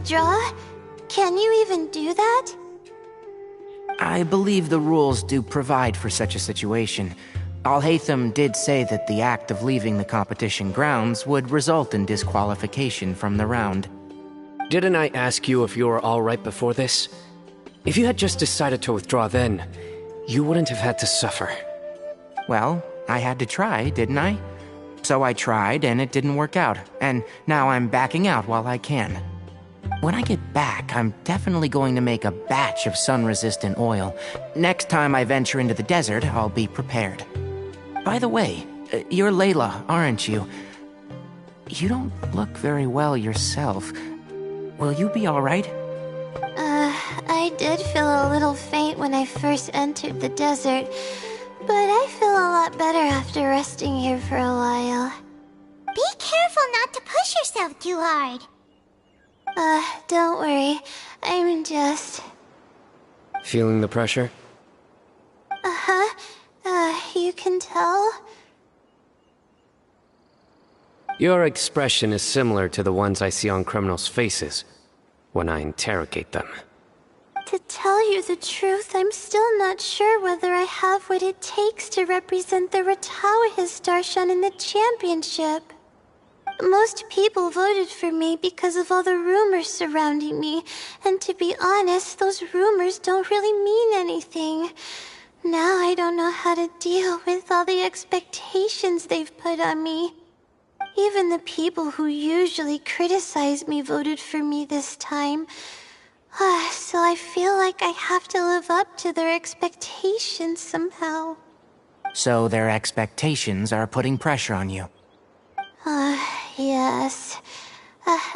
withdraw? Can you even do that? I believe the rules do provide for such a situation. Alhaitham did say that the act of leaving the competition grounds would result in disqualification from the round. Didn't I ask you if you were alright before this? If you had just decided to withdraw then, you wouldn't have had to suffer. Well, I had to try, didn't I? So I tried, and it didn't work out, and now I'm backing out while I can. When I get back, I'm definitely going to make a batch of sun-resistant oil. Next time I venture into the desert, I'll be prepared. By the way, you're Layla, aren't you? You don't look very well yourself. Will you be alright? I did feel a little faint when I first entered the desert, but I feel a lot better after resting here for a while. Be careful not to push yourself too hard. Don't worry. I'm just... Feeling the pressure? You can tell? Your expression is similar to the ones I see on criminals' faces when I interrogate them. To tell you the truth, I'm still not sure whether I have what it takes to represent the Ratawa Darshan in the championship. Most people voted for me because of all the rumors surrounding me, and to be honest, those rumors don't really mean anything. Now I don't know how to deal with all the expectations they've put on me. Even the people who usually criticize me voted for me this time. So I feel like I have to live up to their expectations somehow. So their expectations are putting pressure on you. Yes.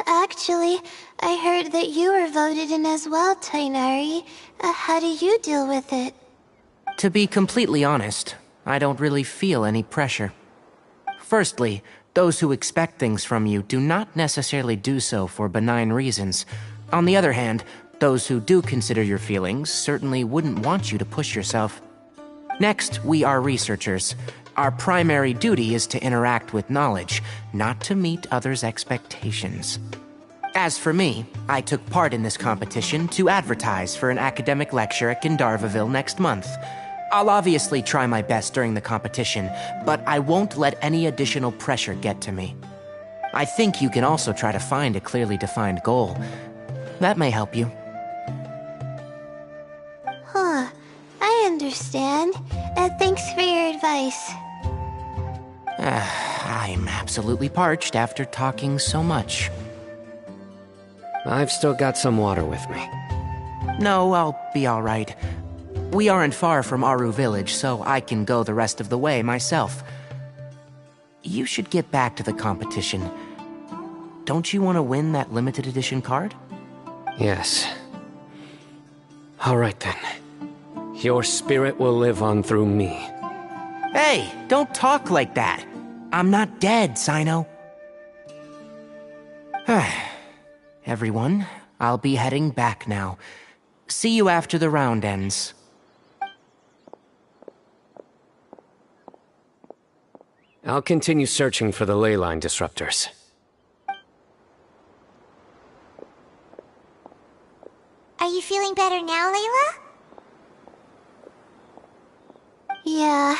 Actually, I heard that you were voted in as well, Tainari. How do you deal with it? To be completely honest, I don't really feel any pressure. Firstly, those who expect things from you do not necessarily do so for benign reasons. On the other hand, those who do consider your feelings certainly wouldn't want you to push yourself. Next, we are researchers. Our primary duty is to interact with knowledge, not to meet others' expectations. As for me, I took part in this competition to advertise for an academic lecture at Gandharvaville next month. I'll obviously try my best during the competition, but I won't let any additional pressure get to me. I think you can also try to find a clearly defined goal. That may help you. I understand. Thanks for your advice. I'm absolutely parched after talking so much. I've still got some water with me. No, I'll be alright. We aren't far from Aru village, so I can go the rest of the way myself. You should get back to the competition. Don't you want to win that limited edition card? Yes. Alright then. Your spirit will live on through me. Hey, don't talk like that. I'm not dead, Sino. Everyone, I'll be heading back now. See you after the round ends. I'll continue searching for the ley line disruptors. Are you feeling better now, Layla? Yeah,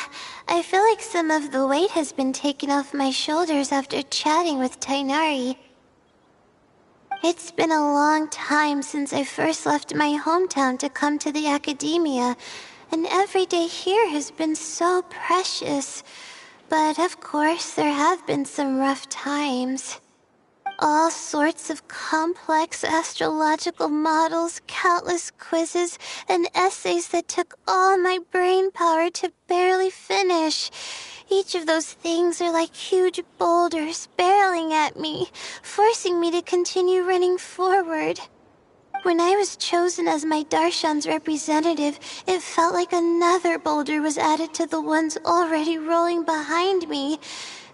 I feel like some of the weight has been taken off my shoulders after chatting with Tainari. It's been a long time since I first left my hometown to come to the academia, and every day here has been so precious. But of course, there have been some rough times. All sorts of complex astrological models, countless quizzes, and essays that took all my brain power to barely finish. Each of those things are like huge boulders barreling at me, forcing me to continue running forward. When I was chosen as my Darshan's representative, it felt like another boulder was added to the ones already rolling behind me.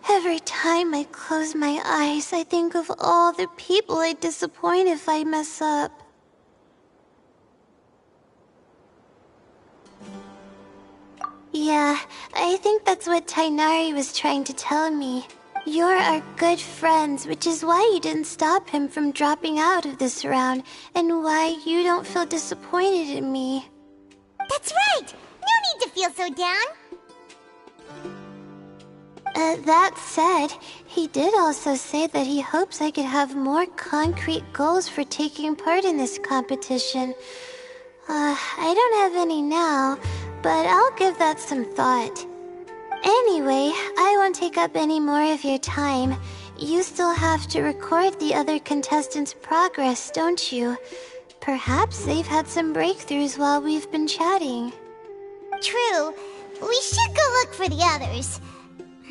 Every time I close my eyes, I think of all the people I'd disappoint if I mess up. Yeah, I think that's what Tainari was trying to tell me. You're our good friends, which is why you didn't stop him from dropping out of this round, and why you don't feel disappointed in me. That's right! No need to feel so down! That said, he did also say that he hopes I could have more concrete goals for taking part in this competition. I don't have any now, but I'll give that some thought. Anyway, I won't take up any more of your time. You still have to record the other contestants' progress, don't you? Perhaps they've had some breakthroughs while we've been chatting. True. We should go look for the others.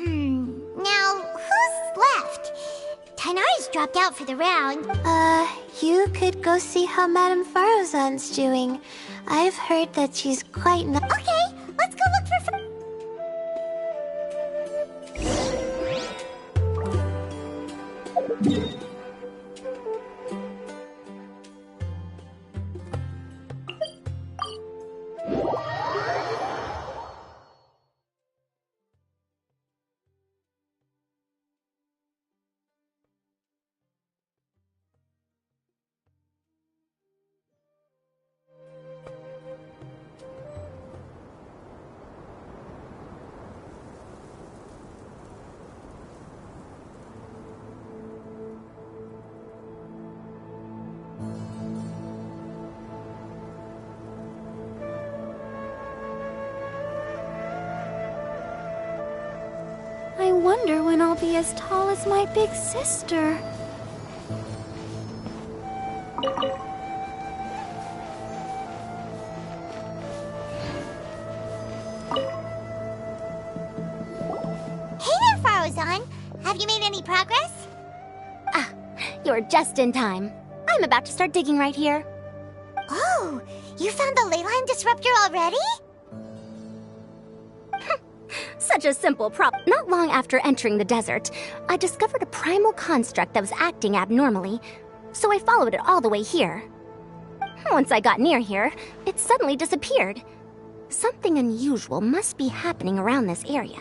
Now, who's left? Tainari's dropped out for the round. You could go see how Madame Farozan's doing. I've heard that she's quite Okay, let's go look for... I wonder when I'll be as tall as my big sister. Hey there, Farozan! Have you made any progress? You're just in time. I'm about to start digging right here. Oh, you found the leyline disruptor already? Such a simple problem. Not long after entering the desert, I discovered a primal construct that was acting abnormally, so I followed it all the way here. Once I got near here, it suddenly disappeared. Something unusual must be happening around this area.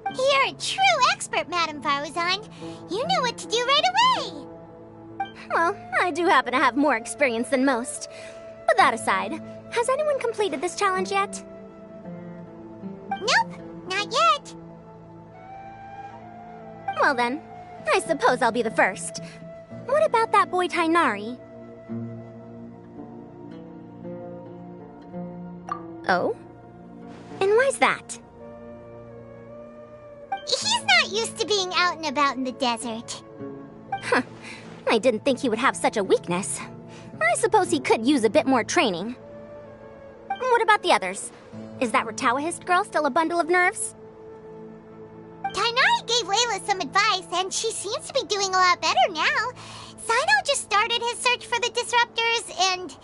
You're a true expert, Madame Farozan. You knew what to do right away. Well, I do happen to have more experience than most. But that aside, has anyone completed this challenge yet? Nope, not yet. Well then, I suppose I'll be the first. What about that boy Tainari? Oh? And why's that? He's not used to being out and about in the desert. Huh. I didn't think he would have such a weakness. I suppose he could use a bit more training. What about the others? Is that Ratawahist girl still a bundle of nerves? Tainari gave Layla some advice, and she seems to be doing a lot better now. Sino just started his search for the disruptors, and...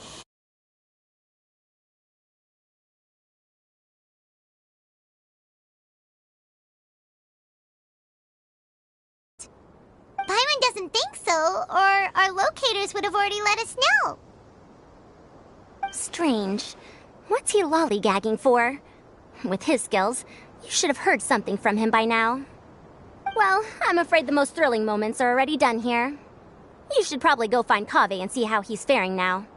Byron doesn't think so, or our locators would have already let us know. Strange. What's he lollygagging for? With his skills, you should have heard something from him by now. Well, I'm afraid the most thrilling moments are already done here. You should probably go find Kaveh and see how he's faring now.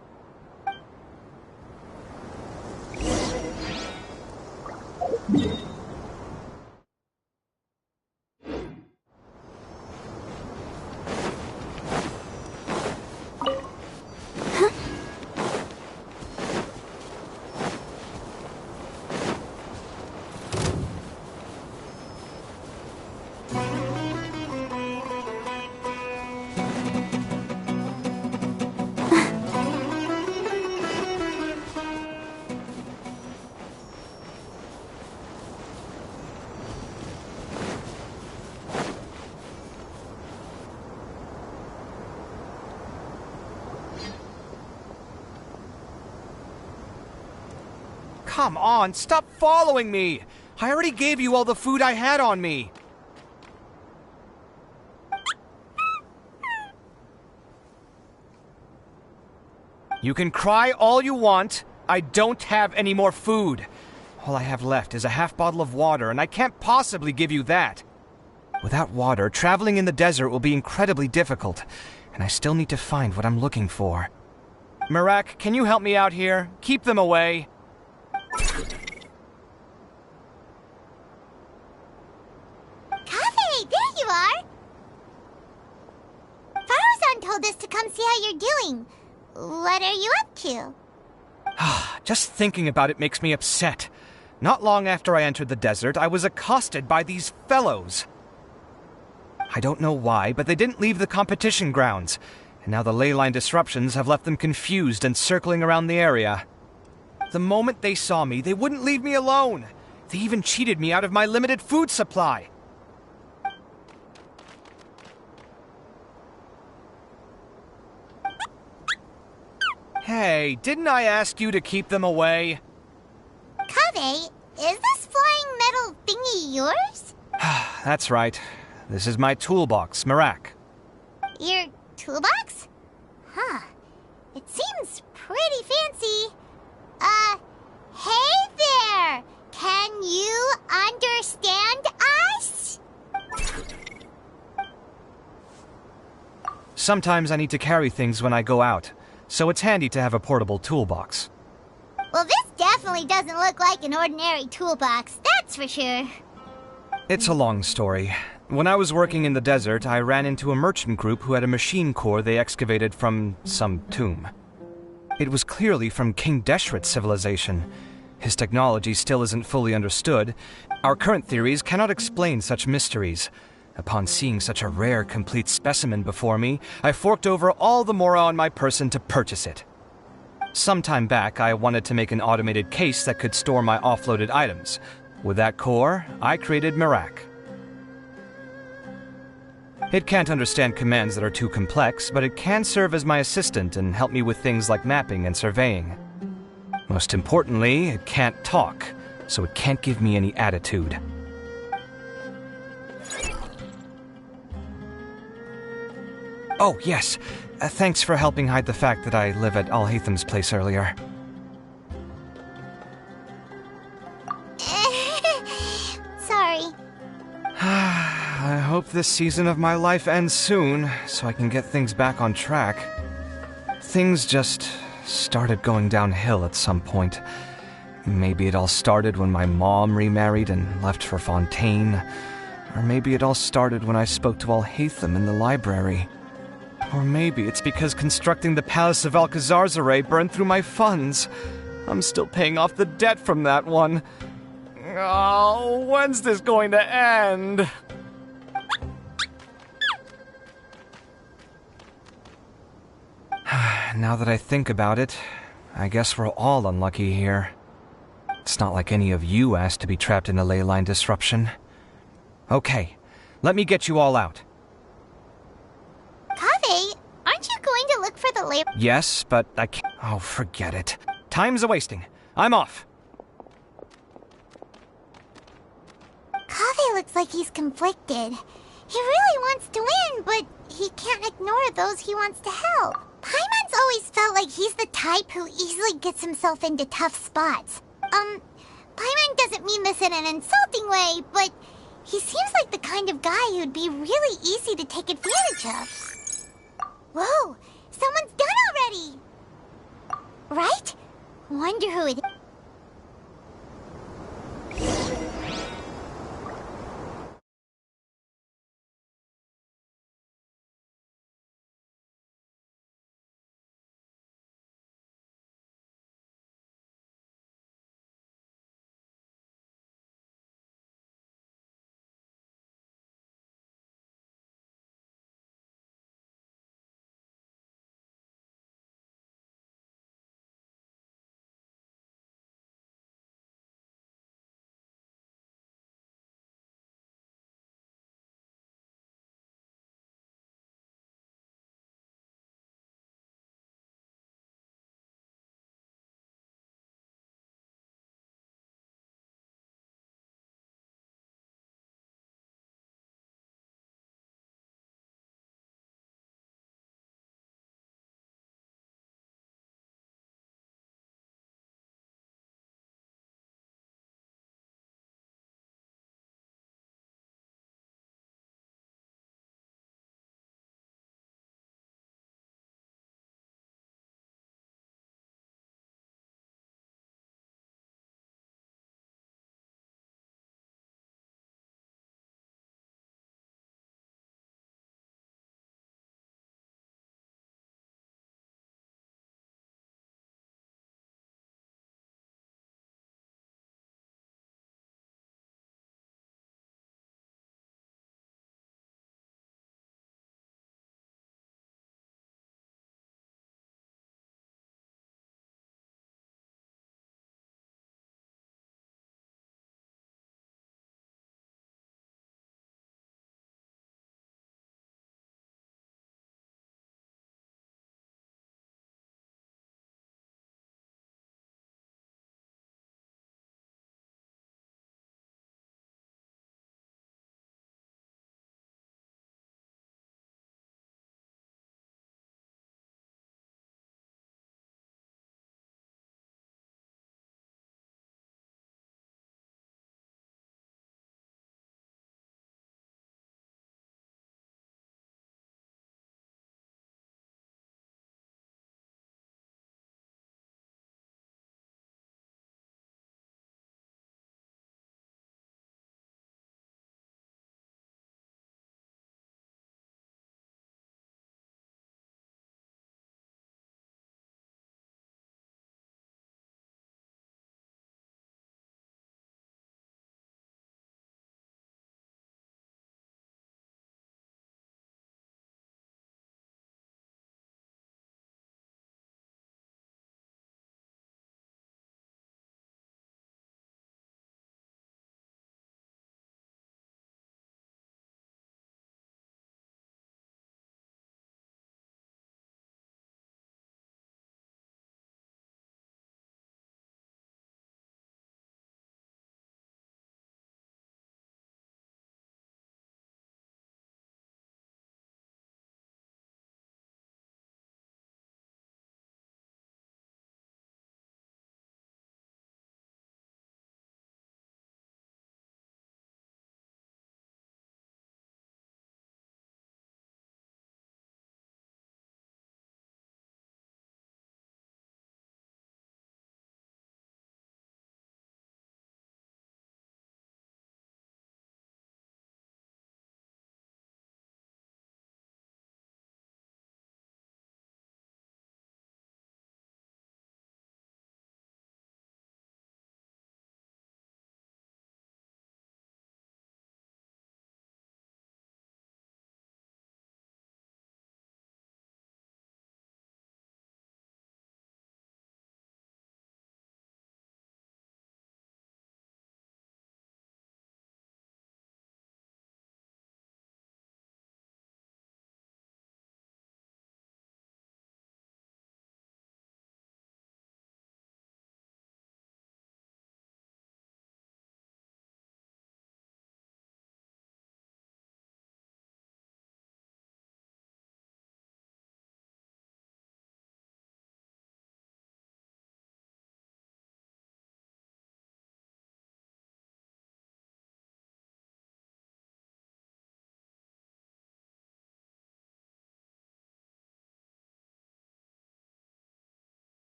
Come on, stop following me! I already gave you all the food I had on me. You can cry all you want. I don't have any more food. All I have left is a half bottle of water, and I can't possibly give you that. Without water, traveling in the desert will be incredibly difficult, and I still need to find what I'm looking for. Merak, can you help me out here? Keep them away. Kaveh, there you are! Faruzan told us to come see how you're doing. What are you up to? Just thinking about it makes me upset. Not long after I entered the desert, I was accosted by these fellows. I don't know why, but they didn't leave the competition grounds, and now the ley line disruptions have left them confused and circling around the area. The moment they saw me, they wouldn't leave me alone. They even cheated me out of my limited food supply. Hey, didn't I ask you to keep them away? Kaveh, is this flying metal thingy yours? That's right. This is my toolbox, Merak. Your toolbox? Huh. It seems pretty fancy. Hey there! Can you understand us? Sometimes I need to carry things when I go out, so it's handy to have a portable toolbox. Well, this definitely doesn't look like an ordinary toolbox, that's for sure. It's a long story. When I was working in the desert, I ran into a merchant group who had a machine core they excavated from some tomb. It was clearly from King Deshret's civilization. His technology still isn't fully understood. Our current theories cannot explain such mysteries. Upon seeing such a rare, complete specimen before me, I forked over all the mora on my person to purchase it. Some time back, I wanted to make an automated case that could store my offloaded items. With that core, I created Merak. It can't understand commands that are too complex, but it can serve as my assistant and help me with things like mapping and surveying. Most importantly, it can't talk, so it can't give me any attitude. Oh, yes. Thanks for helping hide the fact that I live at Al-Haytham's place earlier. Sorry. I hope this season of my life ends soon, so I can get things back on track. Things just started going downhill at some point. Maybe it all started when my mom remarried and left for Fontaine. Or maybe it all started when I spoke to Al-Haytham in the library. Or maybe it's because constructing the Palace of Alcazar's burned through my funds. I'm still paying off the debt from that one. Oh, when's this going to end? Now that I think about it, I guess we're all unlucky here. It's not like any of you asked to be trapped in a ley line disruption. Okay, let me get you all out. Kaveh, aren't you going to look for the label? Yes, but I can't. Oh, forget it. Time's a-wasting. I'm off. Kaveh looks like he's conflicted. He really wants to win, but he can't ignore those he wants to help. Paimon's always felt like he's the type who easily gets himself into tough spots. Paimon doesn't mean this in an insulting way, but he seems like the kind of guy who'd be really easy to take advantage of. Whoa! Someone's done already! Right? Wonder who it is.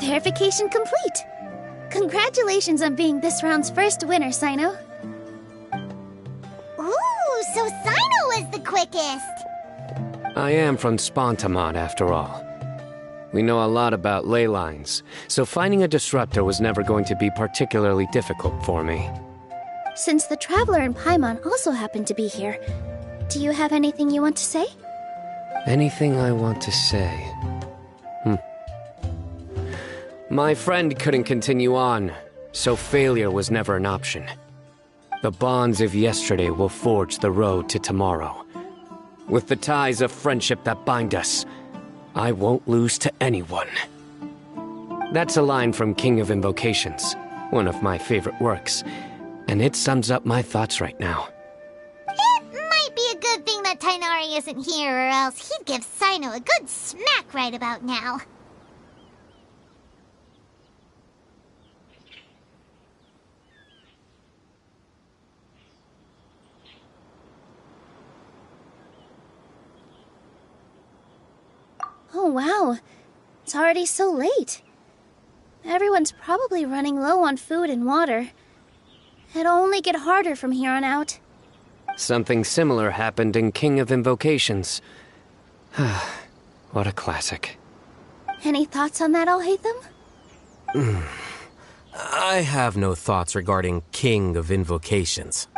Verification complete! Congratulations on being this round's first winner, Sino. Ooh, so Sino was the quickest! I am from Spontamont, after all. We know a lot about ley lines, so finding a disruptor was never going to be particularly difficult for me. Since the Traveler and Paimon also happen to be here, do you have anything you want to say? Anything I want to say? My friend couldn't continue on, so failure was never an option. The bonds of yesterday will forge the road to tomorrow. With the ties of friendship that bind us, I won't lose to anyone. That's a line from King of Invocations, one of my favorite works, and it sums up my thoughts right now. It might be a good thing that Tainari isn't here, or else he'd give Sino a good smack right about now. Oh wow, it's already so late. Everyone's probably running low on food and water. It'll only get harder from here on out. Something similar happened in King of Invocations. What a classic. Any thoughts on that, Alhaitham? I have no thoughts regarding King of Invocations.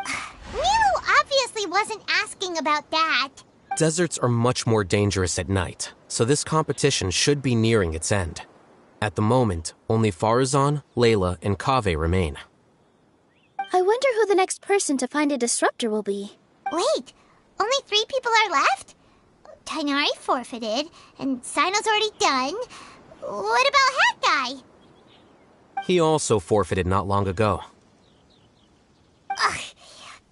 Miru obviously wasn't asking about that. Deserts are much more dangerous at night, so this competition should be nearing its end. At the moment, only Farazan, Layla, and Kaveh remain. I wonder who the next person to find a disruptor will be. Wait, only 3 people are left? Tainari forfeited, and Sino's already done. What about Hat Guy? He also forfeited not long ago. Ugh,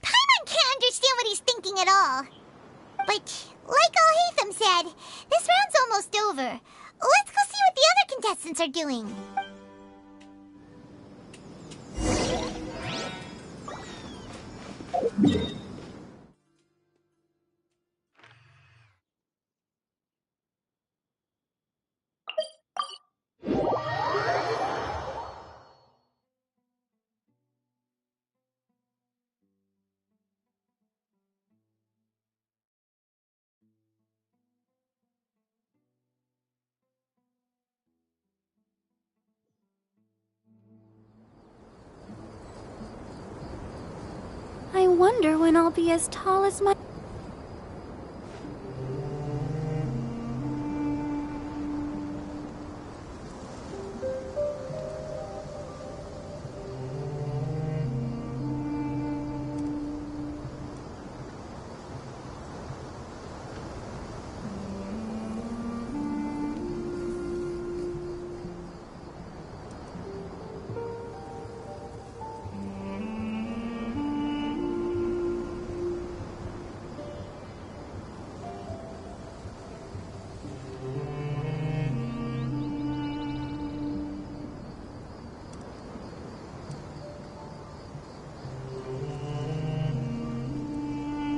Paimon can't understand what he's thinking at all. But, like Alhaitham said, this round's almost over. Let's go see what the other contestants are doing. I wonder when I'll be as tall as my...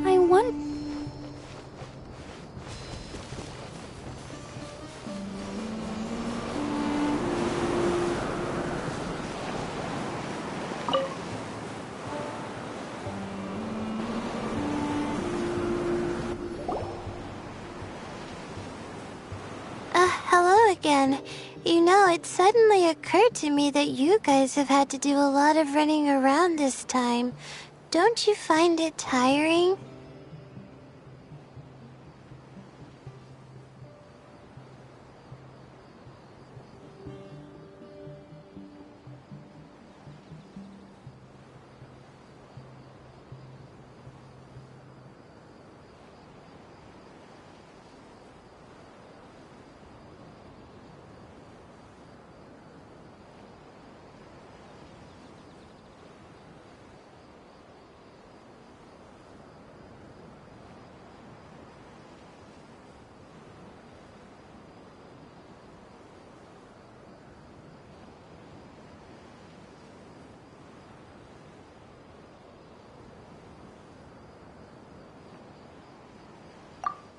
I wonder... Hello again. You know, it suddenly occurred to me that you guys have had to do a lot of running around this time. don't you find it tiring?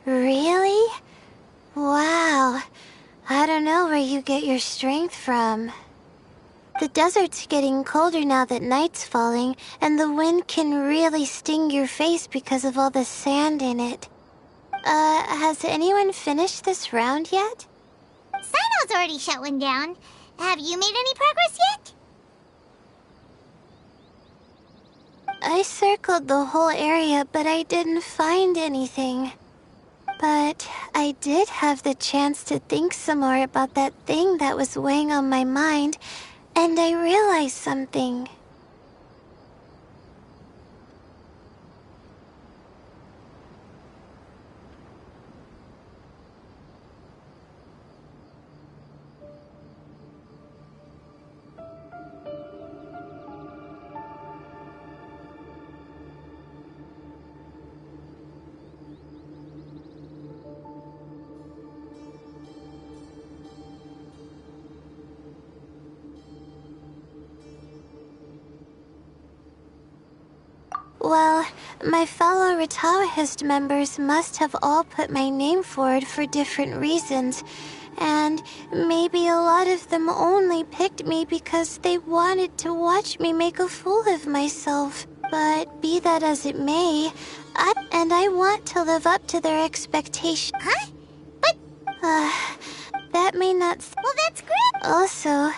Really? Wow. I don't know where you get your strength from. The desert's getting colder now that night's falling, and the wind can really sting your face because of all the sand in it. Has anyone finished this round yet? Sino's already shut one down. Have you made any progress yet? I circled the whole area, but I didn't find anything. But I did have the chance to think some more about that thing that was weighing on my mind, and I realized something. Well, my fellow Ritaoist members must have all put my name forward for different reasons, and maybe a lot of them only picked me because they wanted to watch me make a fool of myself. But be that as it may, I want to live up to their expectations. Huh? But... that may not... Well, that's great! Also,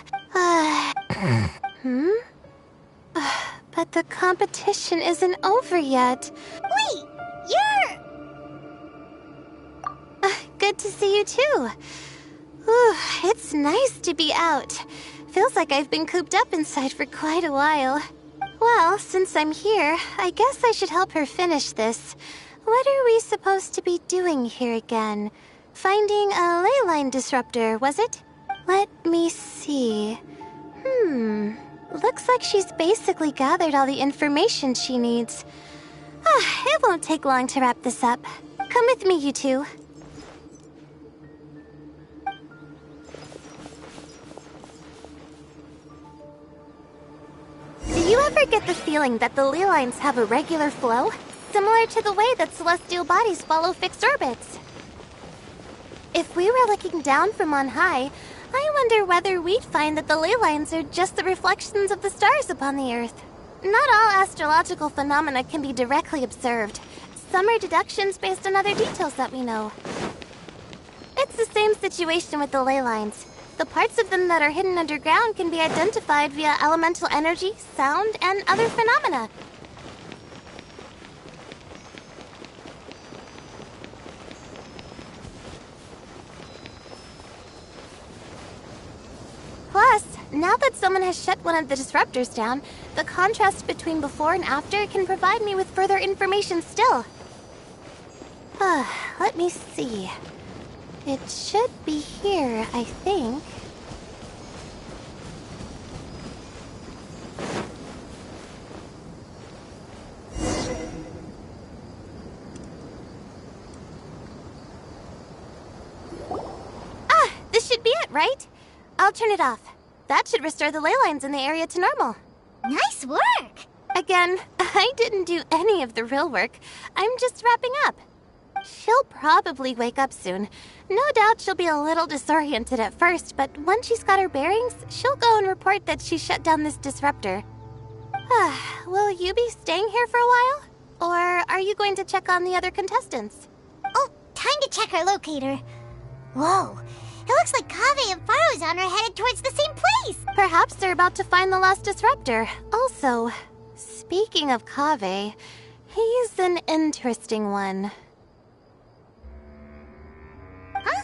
but the competition isn't over yet. Wait, you're... Good to see you too. Whew, it's nice to be out. Feels like I've been cooped up inside for quite a while. Well, since I'm here, I guess I should help her finish this. What are we supposed to be doing here again? Finding a ley line disruptor, was it? Let me see. Looks like she's basically gathered all the information she needs. It won't take long to wrap this up. Come with me, you two. Do you ever get the feeling that the ley lines have a regular flow? Similar to the way that celestial bodies follow fixed orbits. If we were looking down from on high, I wonder whether we'd find that the ley lines are just the reflections of the stars upon the Earth. Not all astrological phenomena can be directly observed. Some are deductions based on other details that we know. It's the same situation with the ley lines. The parts of them that are hidden underground can be identified via elemental energy, sound, and other phenomena. Plus, now that someone has shut one of the disruptors down, the contrast between before and after can provide me with further information still. Let me see. It should be here, I think. This should be it, right? I'll turn it off. That should restore the ley lines in the area to normal. Nice work! Again, I didn't do any of the real work. I'm just wrapping up. She'll probably wake up soon. No doubt she'll be a little disoriented at first, but once she's got her bearings, she'll go and report that she shut down this disruptor. Will you be staying here for a while? Or are you going to check on the other contestants? Oh, time to check our locator. Whoa, it looks like Kaveh and Faruzan are headed towards the same place. Perhaps they're about to find the last disruptor. Also, Speaking of Kaveh, he's an interesting one. Huh?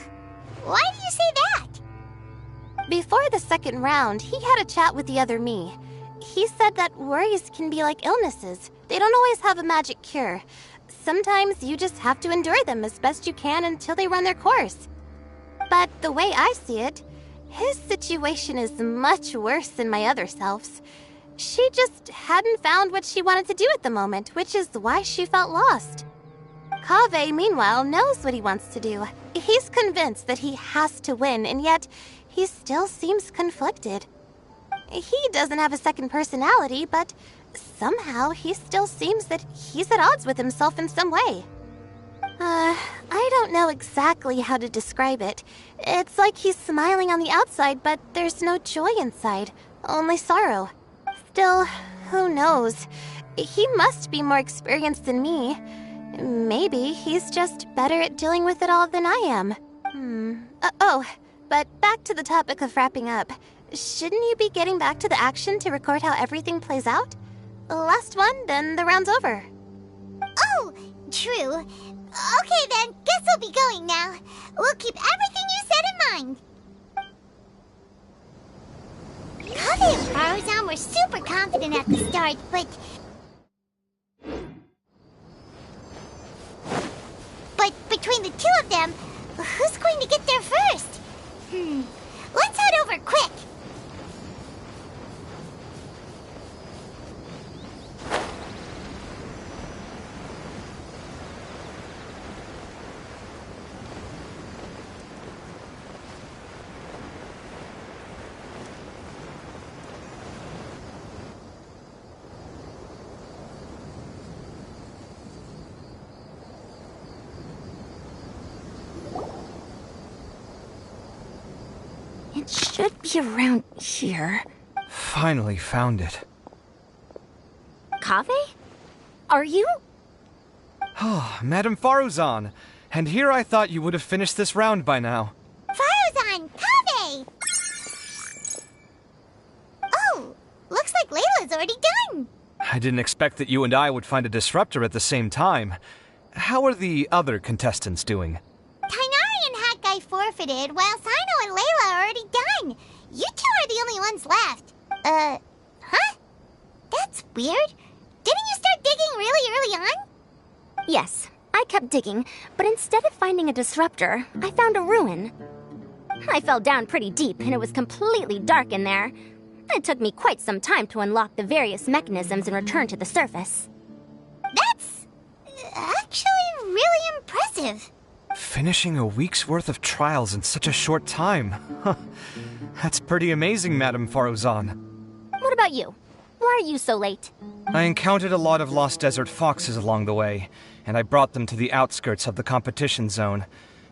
Why do you say that? Before the second round, he had a chat with the other me. He said that worries can be like illnesses. They don't always have a magic cure. Sometimes you just have to endure them as best you can until they run their course. But the way I see it, his situation is much worse than my other self's. She just hadn't found what she wanted to do at the moment, which is why she felt lost. Kaveh, meanwhile, knows what he wants to do. He's convinced that he has to win, and yet he still seems conflicted. He doesn't have a second personality, but somehow he still seems that he's at odds with himself in some way. I don't know exactly how to describe it. It's like he's smiling on the outside, but there's no joy inside, only sorrow. Still, who knows? He must be more experienced than me. Maybe he's just better at dealing with it all than I am. But back to the topic of wrapping up. Shouldn't you be getting back to the action to record how everything plays out? Last one, then the round's over. Oh, true. Okay then, guess we'll be going now. We'll keep everything you said in mind. Kaveh and Faruzan were super confident at the start, but between the two of them, who's going to get there first? Let's head over quick. It should be around here. Finally found it. Kaveh? Are you? Oh, Madame Faruzan. And here I thought you would have finished this round by now. Faruzan! Kaveh! Oh, looks like Layla's already done. I didn't expect that you and I would find a disruptor at the same time. How are the other contestants doing? Tainari and Hakai forfeited, while Sino and Layla are already done. You two are the only ones left. Huh? That's weird. Didn't you start digging really early on? Yes, I kept digging, but instead of finding a disruptor, I found a ruin. I fell down pretty deep, and it was completely dark in there. It took me quite some time to unlock the various mechanisms and return to the surface. That's actually really impressive. Finishing a week's worth of trials in such a short time. That's pretty amazing, Madame Faruzan. What about you? Why are you so late? I encountered a lot of lost desert foxes along the way, and I brought them to the outskirts of the competition zone.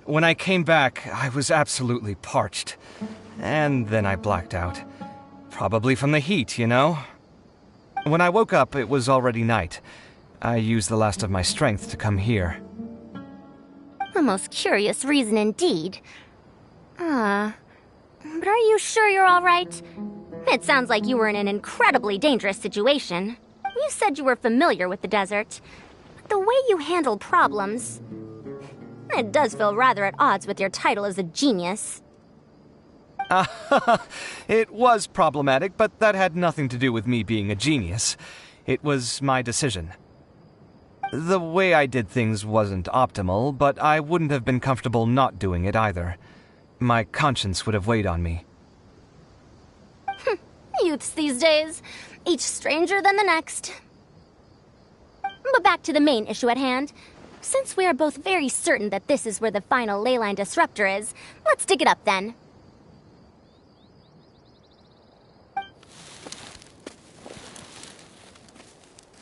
When I came back, I was absolutely parched. And then I blacked out. Probably from the heat, you know? When I woke up, it was already night. I used the last of my strength to come here. A most curious reason indeed. But are you sure you're all right? It sounds like you were in an incredibly dangerous situation. You said you were familiar with the desert. But the way you handle problems... It does feel rather at odds with your title as a genius. It was problematic, but that had nothing to do with me being a genius. It was my decision. The way I did things wasn't optimal, but I wouldn't have been comfortable not doing it either. My conscience would have weighed on me. Youths these days, each stranger than the next. But back to the main issue at hand. Since we are both very certain that this is where the final leyline disruptor is, let's dig it up then.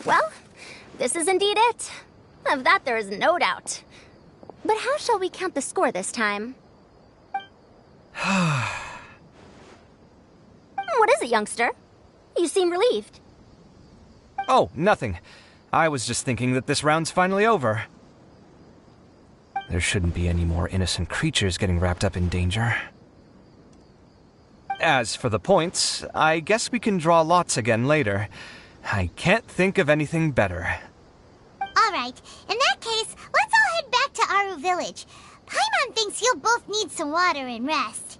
Well, this is indeed it. Of that there is no doubt. But how shall we count the score this time? What is it, youngster? You seem relieved. Oh, nothing. I was just thinking that this round's finally over. There shouldn't be any more innocent creatures getting wrapped up in danger. As for the points, I guess we can draw lots again later. I can't think of anything better. Alright, in that case, let's all head back to Aru Village. Paimon thinks you'll both need some water and rest.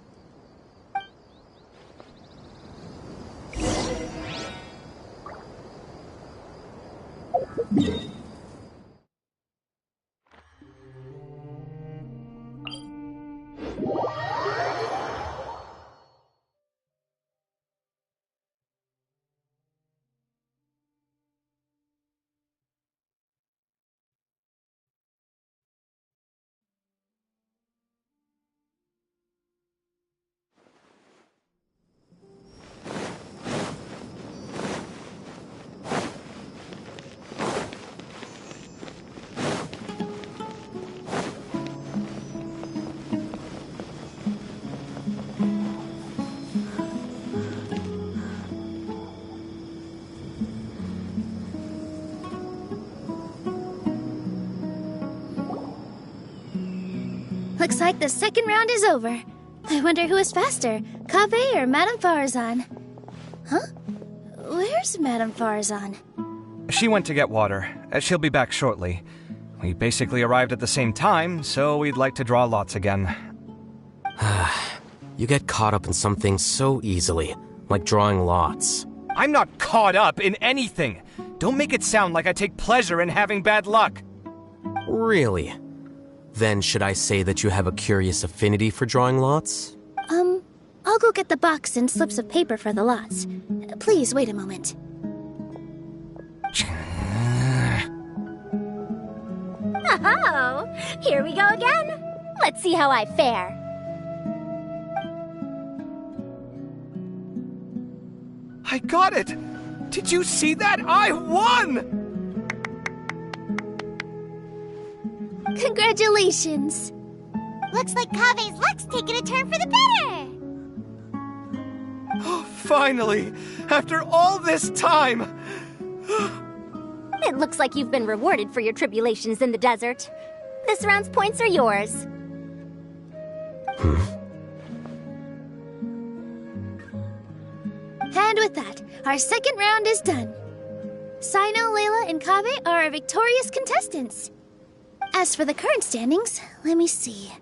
Looks like the second round is over. I wonder who is faster, Kaveh or Madame Farazan? Huh? Where's Madame Farazan? She went to get water. She'll be back shortly. We basically arrived at the same time, so we'd like to draw lots again. You get caught up in some things so easily, like drawing lots. I'm not caught up in anything! Don't make it sound like I take pleasure in having bad luck! Really? Then should I say that you have a curious affinity for drawing lots? I'll go get the box and slips of paper for the lots. Please wait a moment. Oh, here we go again. Let's see how I fare. I got it! Did you see that? I won! Congratulations! Looks like Kaveh's luck's taking a turn for the better! Oh, finally! After all this time! It looks like you've been rewarded for your tribulations in the desert. This round's points are yours. And with that, our second round is done. Sino, Layla, and Kaveh are our victorious contestants. As for the current standings, let me see.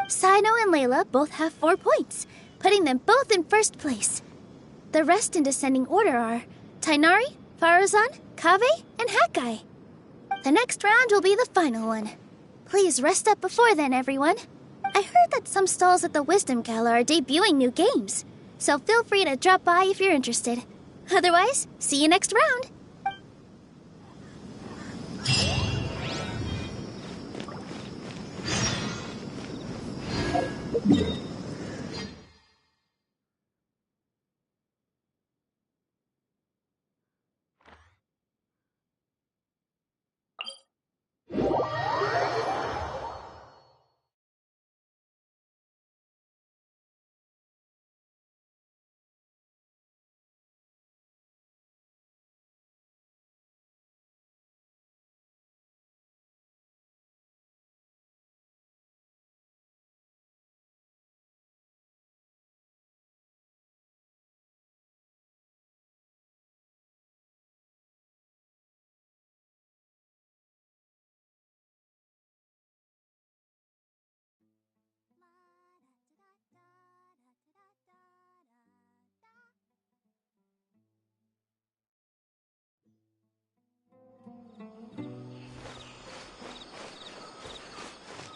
Sino and Layla both have 4 points, putting them both in first place. The rest in descending order are Tainari, Farazan, Kaveh, and Hakai. The next round will be the final one. Please rest up before then, everyone. I heard that some stalls at the Wisdom Gala are debuting new games, so feel free to drop by if you're interested. Otherwise, see you next round.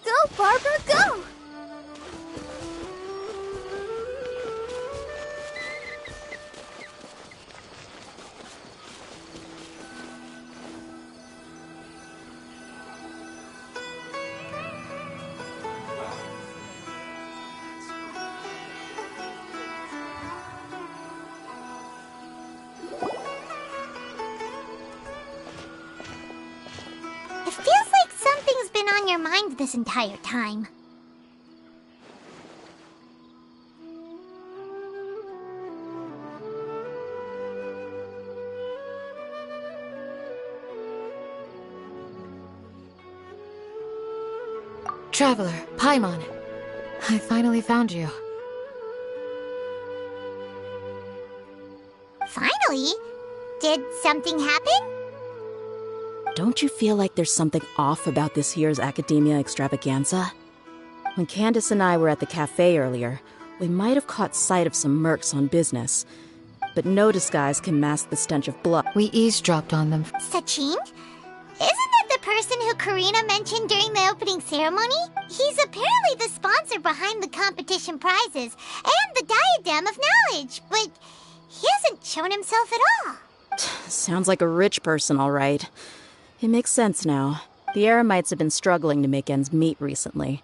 Go, Barbara, go! It feels like something's been on your mind this entire time. Traveler, Paimon. I finally found you. Finally? Really? Did something happen? Don't you feel like there's something off about this year's Academia Extravaganza? When Candace and I were at the cafe earlier, we might have caught sight of some mercs on business. But no disguise can mask the stench of blood. We eavesdropped on them. Sachin? Isn't that the person who Karina mentioned during the opening ceremony? He's apparently the sponsor behind the competition prizes and the Diadem of Knowledge, but he hasn't shown himself at all. Sounds like a rich person, all right. It makes sense now. The Eremites have been struggling to make ends meet recently,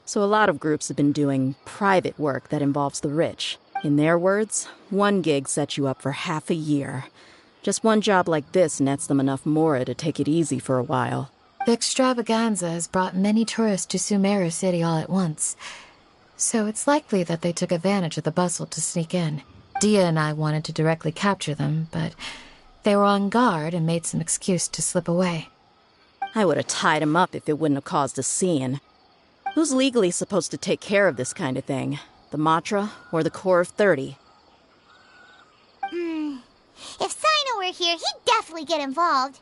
so a lot of groups have been doing private work that involves the rich. In their words, one gig sets you up for half a year. Just one job like this nets them enough mora to take it easy for a while. The extravaganza has brought many tourists to Sumeru City all at once, so it's likely that they took advantage of the bustle to sneak in. Dia and I wanted to directly capture them, but they were on guard and made some excuse to slip away. I would have tied him up if it wouldn't have caused a scene. Who's legally supposed to take care of this kind of thing? The Matra or the Core of 30? If Sino were here, he'd definitely get involved.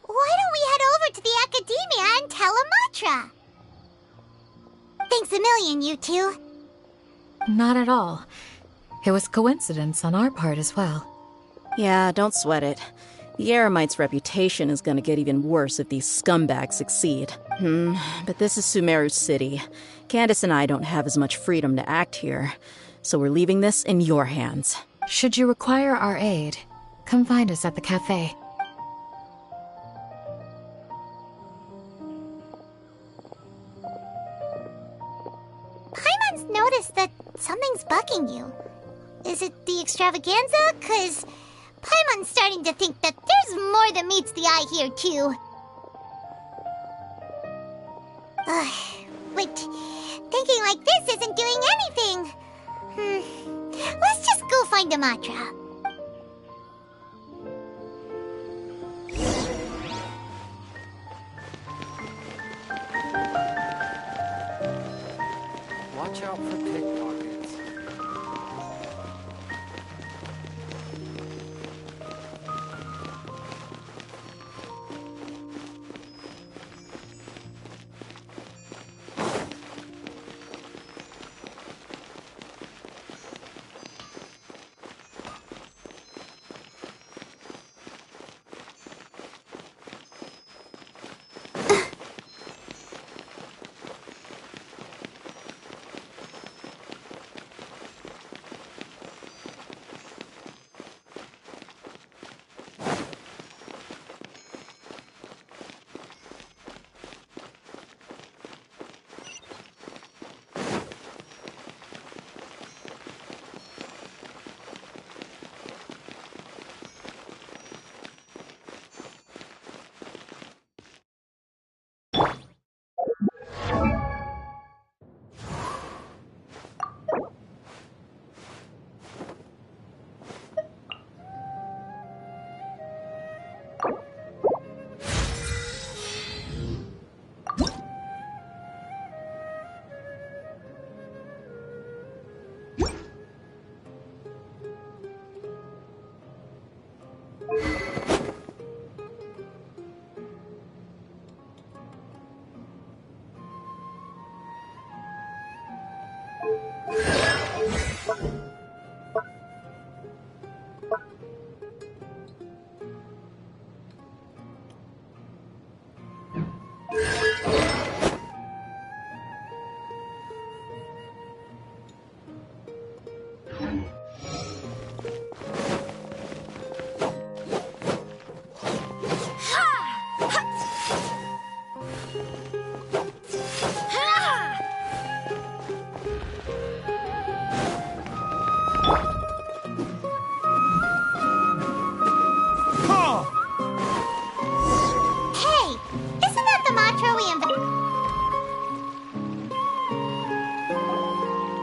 Why don't we head over to the Academia and tell Amatra? Thanks a million, you two. Not at all. It was coincidence on our part as well. Yeah, don't sweat it. The Eremites' reputation is gonna get even worse if these scumbags succeed. But this is Sumeru City. Candace and I don't have as much freedom to act here, so we're leaving this in your hands. Should you require our aid, come find us at the cafe. Paimon's noticed that something's bugging you. Is it the extravaganza? 'Cause Paimon's starting to think that there's more than meets the eye here, too. But thinking like this isn't doing anything. Let's just go find Amatra. Watch out for pickpockets.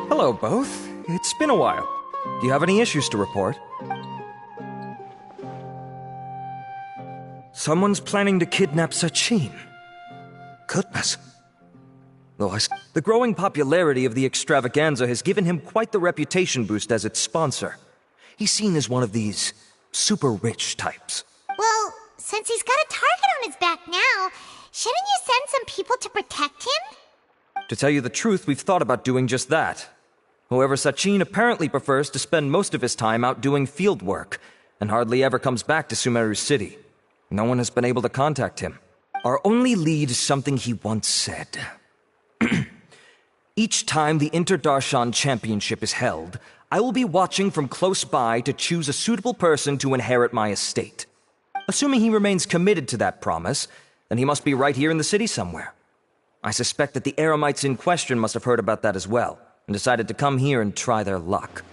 Hello, both. It's been a while. Do you have any issues to report? Someone's planning to kidnap Sachin. Goodness. The growing popularity of the extravaganza has given him quite the reputation boost as its sponsor. He's seen as one of these super rich types. Well, since he's got a target on his back now, shouldn't you send some people to protect him? To tell you the truth, we've thought about doing just that. However, Sachin apparently prefers to spend most of his time out doing field work, and hardly ever comes back to Sumeru City. No one has been able to contact him. Our only lead is something he once said. Each time the Inter-Darshan Championship is held, I will be watching from close by to choose a suitable person to inherit my estate. Assuming he remains committed to that promise, then he must be right here in the city somewhere. I suspect that the Eremites in question must have heard about that as well, and decided to come here and try their luck.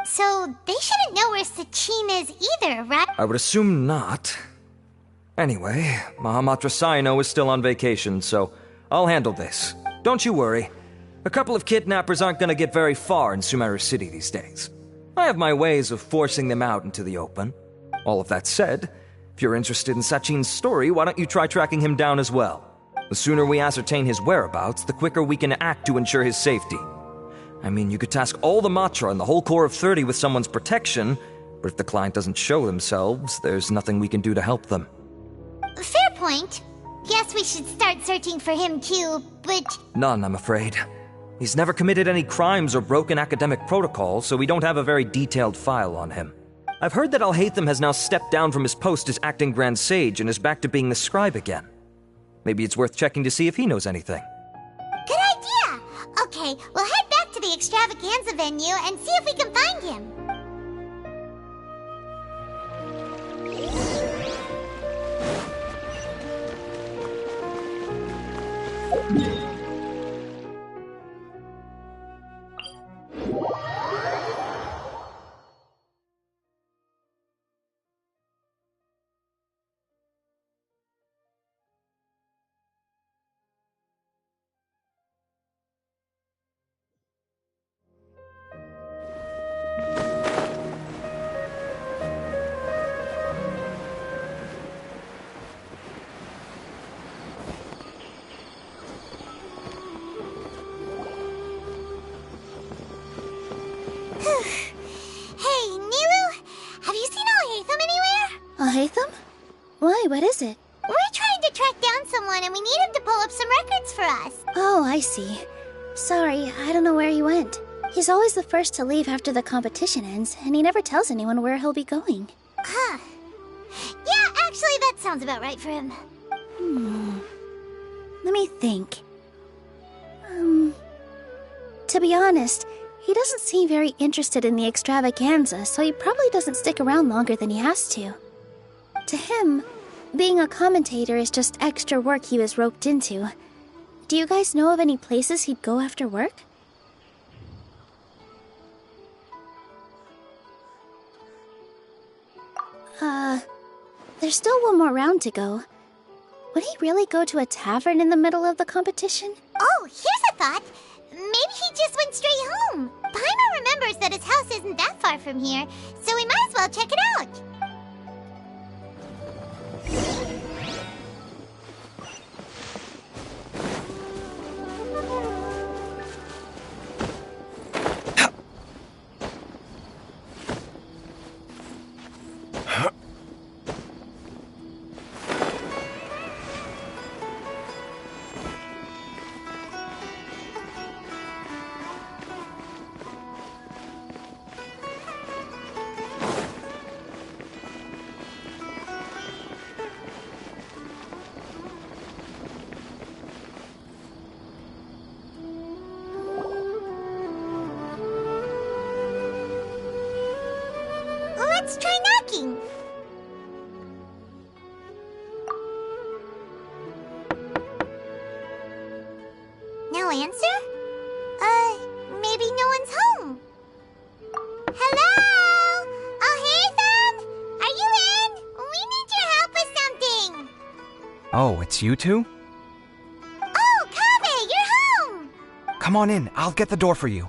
So they shouldn't know where Sachin is either, right? I would assume not. Anyway, Mahamatra Saino is still on vacation, so I'll handle this. Don't you worry. A couple of kidnappers aren't gonna get very far in Sumeru City these days. I have my ways of forcing them out into the open. All of that said, if you're interested in Sachin's story, why don't you try tracking him down as well? The sooner we ascertain his whereabouts, the quicker we can act to ensure his safety. I mean, you could task all the Matra and the whole Corps of 30 with someone's protection, but if the client doesn't show themselves, there's nothing we can do to help them. Fair point. Guess we should start searching for him too, but... None, I'm afraid. He's never committed any crimes or broken academic protocol, so we don't have a very detailed file on him. I've heard that Alhaitham has now stepped down from his post as acting Grand Sage and is back to being the scribe again. Maybe it's worth checking to see if he knows anything. Good idea! Okay, we'll head back to the extravaganza venue and see if we can find him. Hey, Niru, have you seen Alhaitham anywhere? Alhaitham? Why, what is it? We're trying to track down someone and we need him to pull up some records for us. Oh, I see. Sorry, I don't know where he went. He's always the first to leave after the competition ends, and he never tells anyone where he'll be going. Huh. Yeah, actually, that sounds about right for him. Let me think. To be honest, he doesn't seem very interested in the extravaganza, so he probably doesn't stick around longer than he has to. To him, being a commentator is just extra work he was roped into. Do you guys know of any places he'd go after work? There's still one more round to go. Would he really go to a tavern in the middle of the competition? Oh, here's a thought. Maybe he just went straight home. Paimon remembers that his house isn't that far from here, so we might as well check it out. Let's try knocking. No answer? Maybe no one's home. Hello? Alhaitham? Are you in? We need your help with something. Oh, it's you two? Oh, Kaveh, you're home. Come on in, I'll get the door for you.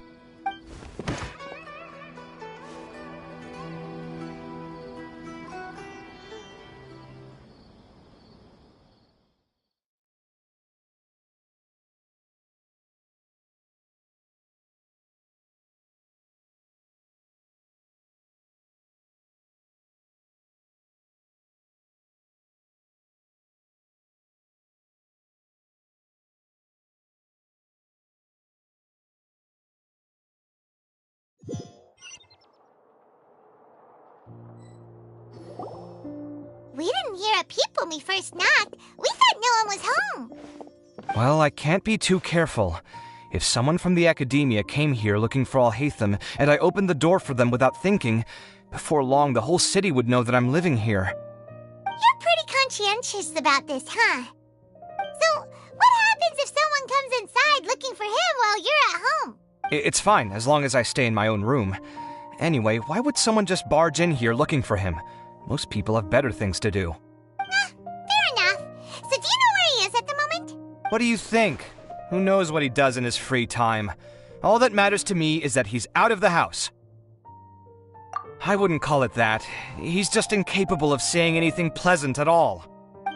We didn't hear a peep when we first knocked. We thought no one was home. Well, I can't be too careful. If someone from the academia came here looking for Alhaitham, and I opened the door for them without thinking, before long the whole city would know that I'm living here. You're pretty conscientious about this, huh? So, what happens if someone comes inside looking for him while you're at home? It's fine, as long as I stay in my own room. Anyway, why would someone just barge in here looking for him? Most people have better things to do. Fair enough. So do you know where he is at the moment? What do you think? Who knows what he does in his free time? All that matters to me is that he's out of the house. I wouldn't call it that. He's just incapable of saying anything pleasant at all.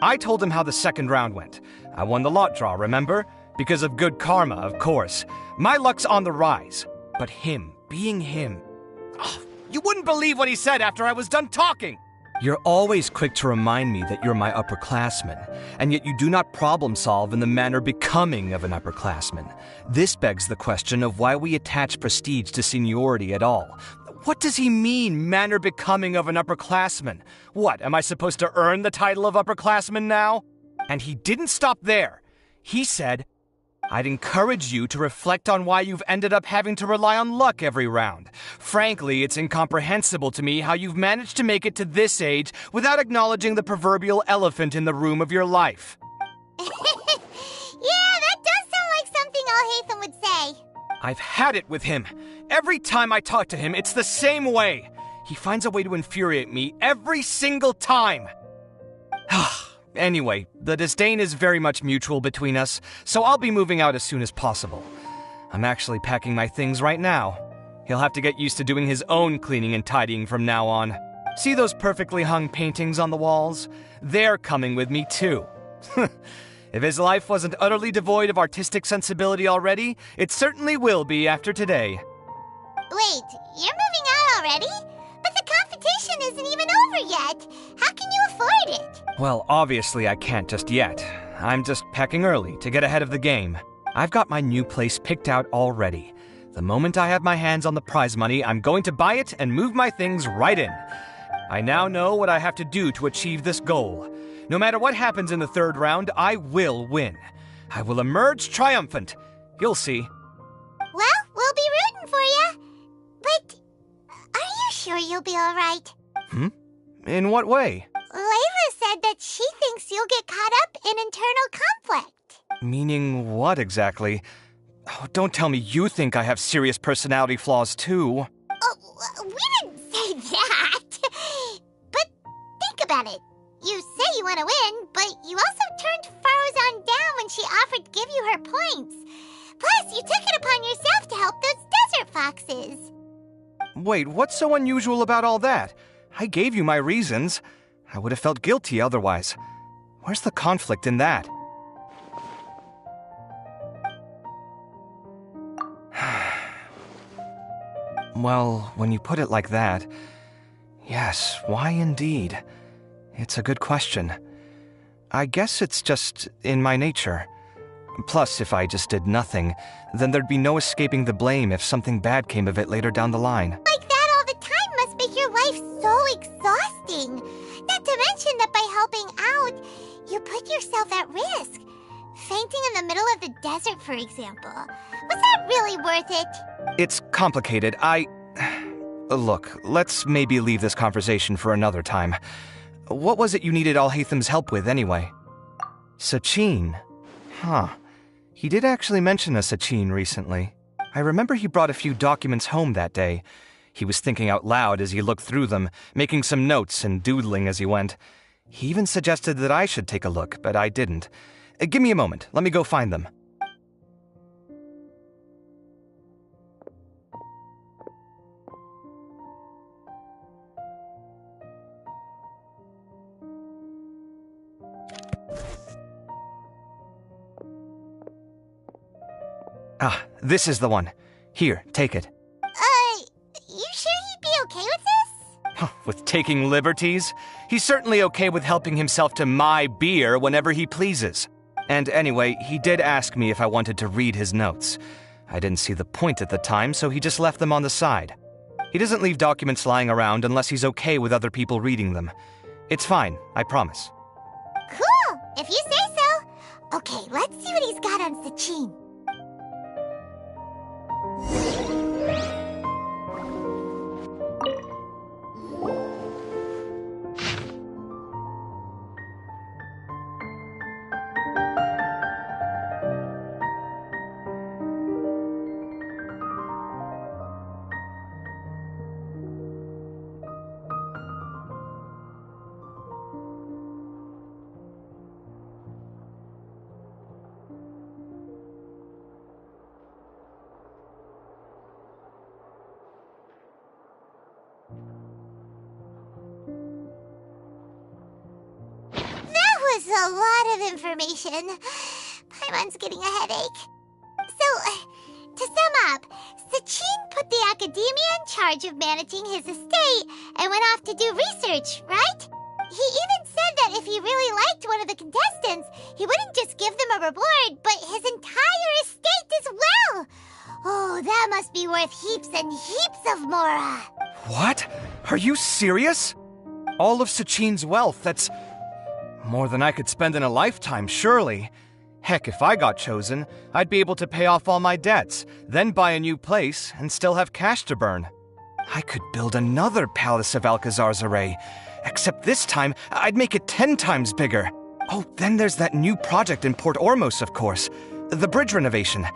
I told him how the second round went. I won the lot draw, remember? Because of good karma, of course. My luck's on the rise. But him, being him... Oh, you wouldn't believe what he said after I was done talking! You're always quick to remind me that you're my upperclassman, and yet you do not problem solve in the manner becoming of an upperclassman. This begs the question of why we attach prestige to seniority at all. What does he mean, manner becoming of an upperclassman? What, am I supposed to earn the title of upperclassman now? And he didn't stop there. He said, I'd encourage you to reflect on why you've ended up having to rely on luck every round. Frankly, it's incomprehensible to me how you've managed to make it to this age without acknowledging the proverbial elephant in the room of your life. Yeah, that does sound like something Alhaitham would say. I've had it with him. Every time I talk to him, it's the same way. He finds a way to infuriate me every single time. Anyway, the disdain is very much mutual between us, so I'll be moving out as soon as possible. I'm actually packing my things right now. He'll have to get used to doing his own cleaning and tidying from now on. See those perfectly hung paintings on the walls? They're coming with me too. If his life wasn't utterly devoid of artistic sensibility already, it certainly will be after today. Wait, you're moving out already? But the competition isn't even over yet. How can you afford it? Well, obviously I can't just yet. I'm just packing early to get ahead of the game. I've got my new place picked out already. The moment I have my hands on the prize money, I'm going to buy it and move my things right in. I now know what I have to do to achieve this goal. No matter what happens in the third round, I will win. I will emerge triumphant. You'll see. Well, we'll be rooting for you. But are you sure you'll be all right? In what way? Layla said that she thinks you'll get caught up in internal conflict. Meaning what exactly? Oh, don't tell me you think I have serious personality flaws too. Oh, we didn't say that. But think about it. You say you want to win, but you also turned Faruzan down when she offered to give you her points. Plus, you took it upon yourself to help those desert foxes. Wait, what's so unusual about all that? I gave you my reasons. I would have felt guilty otherwise. Where's the conflict in that? Well, when you put it like that, yes, why indeed? It's a good question. I guess it's just in my nature. Plus, if I just did nothing, then there'd be no escaping the blame if something bad came of it later down the line. Like that all the time must make your life so exhausting. Not to mention that by helping out, you put yourself at risk. Fainting in the middle of the desert, for example. Was that really worth it? It's complicated. Look, let's maybe leave this conversation for another time. What was it you needed Alhaitham's help with, anyway? Sachin? Huh. He did actually mention a Sachin recently. I remember he brought a few documents home that day. He was thinking out loud as he looked through them, making some notes and doodling as he went. He even suggested that I should take a look, but I didn't. Give me a moment. Let me go find them. Ah, this is the one. Here, take it. You sure he'd be okay with this? With taking liberties? He's certainly okay with helping himself to my beer whenever he pleases. And anyway, he did ask me if I wanted to read his notes. I didn't see the point at the time, so he just left them on the side. He doesn't leave documents lying around unless he's okay with other people reading them. It's fine, I promise. Cool, if you say so. Okay, let's see what he's got on Sachin. That was a lot of information. Paimon's getting a headache. So, to sum up, Sachin put the academia in charge of managing his estate and went off to do research, right? He even said that if he really liked one of the contestants, he wouldn't just give them a reward, but his entire estate as well. Oh, that must be worth heaps and heaps of Mora. What? Are you serious? All of Sachin's wealth, that's more than I could spend in a lifetime, surely. Heck, if I got chosen, I'd be able to pay off all my debts, then buy a new place, and still have cash to burn. I could build another Palace of Alcazar's Array, except this time, I'd make it 10 times bigger. Oh, then there's that new project in Port Ormos, of course. The bridge renovation.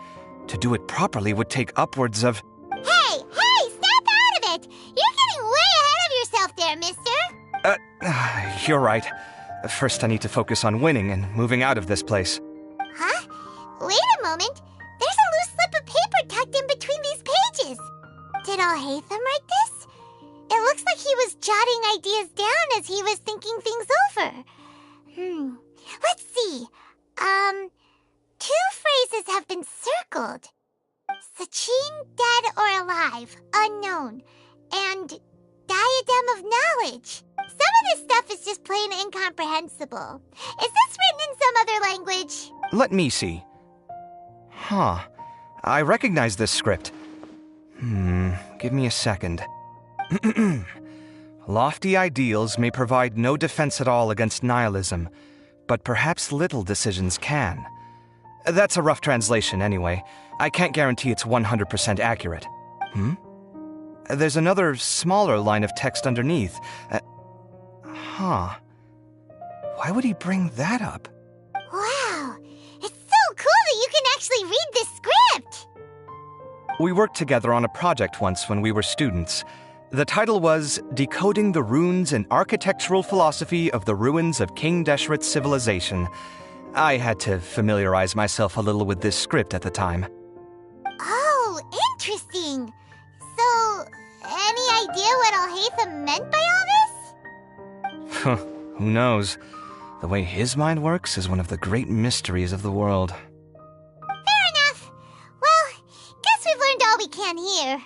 To do it properly would take upwards of... Hey, snap out of it! You're getting way ahead of yourself there, mister! You're right. First, I need to focus on winning and moving out of this place. Huh? Wait a moment. There's a loose slip of paper tucked in between these pages. Did Alhaitham write this? It looks like he was jotting ideas down as he was thinking things over. Let's see. Two phrases have been circled. Sachin, dead or alive, unknown. And diadem of knowledge. Some of this stuff is just plain incomprehensible. Is this written in some other language? Let me see. Huh. I recognize this script. Give me a second. Lofty ideals may provide no defense at all against nihilism, but perhaps little decisions can. That's a rough translation anyway. I can't guarantee it's 100% accurate. There's another smaller line of text underneath. Why would he bring that up? Wow, it's so cool that you can actually read this script! We worked together on a project once when we were students. The title was Decoding the Runes and Architectural Philosophy of the Ruins of King Deshret's Civilization. I had to familiarize myself a little with this script at the time. Oh, interesting. So, any idea what Alhaitham meant by all this? Who knows? The way his mind works is one of the great mysteries of the world. Fair enough. Well, guess we've learned all we can here.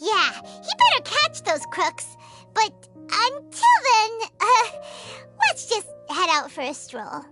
Yeah, he better catch those crooks. But until then, let's just head out for a stroll.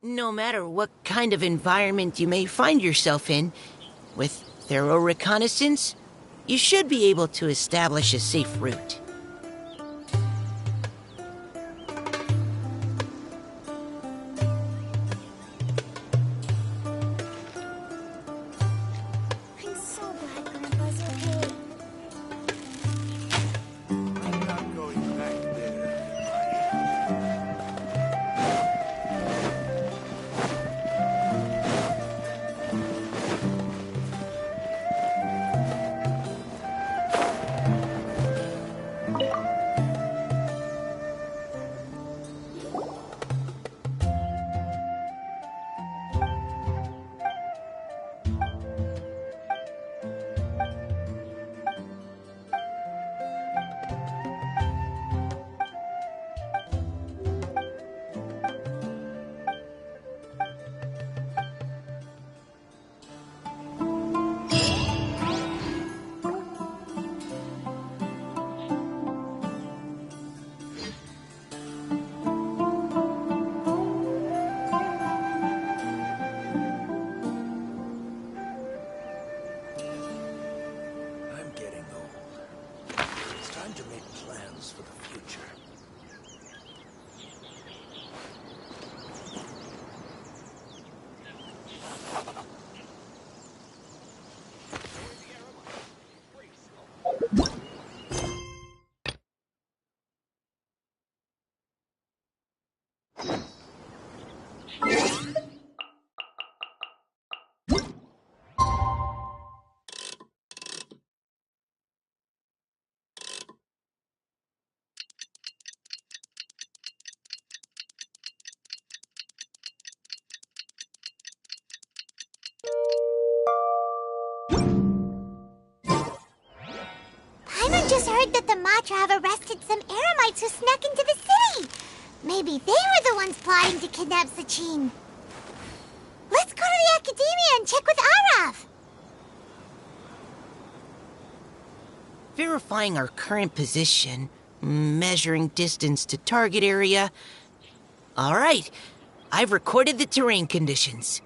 No matter what kind of environment you may find yourself in, with thorough reconnaissance, you should be able to establish a safe route. I'm so glad Grandpa's okay. I'm not going back there. I'm getting old. It's time to make plans for the future. Paimon just heard that the Matra have arrested some Eremites who snuck into the city. Maybe they were the ones plotting to kidnap Sachin. Let's go to the Academia and check with Arav. Verifying our current position, measuring distance to target area. All right, I've recorded the terrain conditions.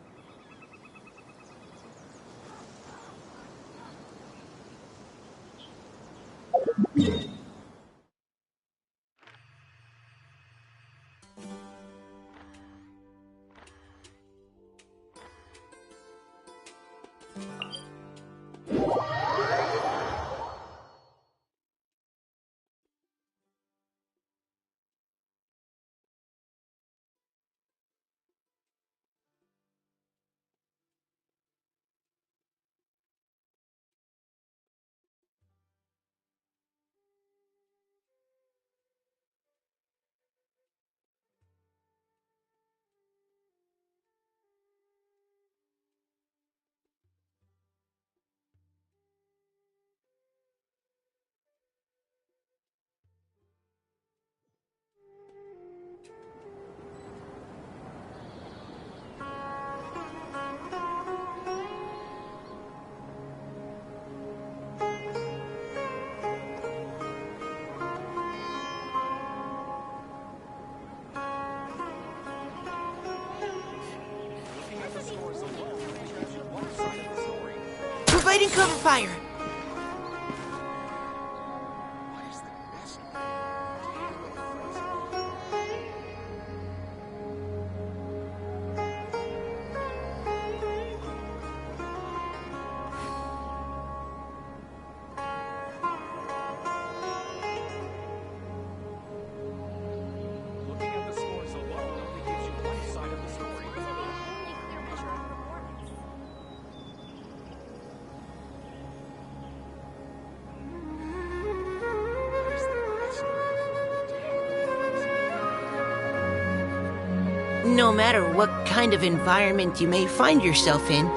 Providing cover fire. Looking at the scores alone only gives you one No matter what kind of environment you may find yourself in,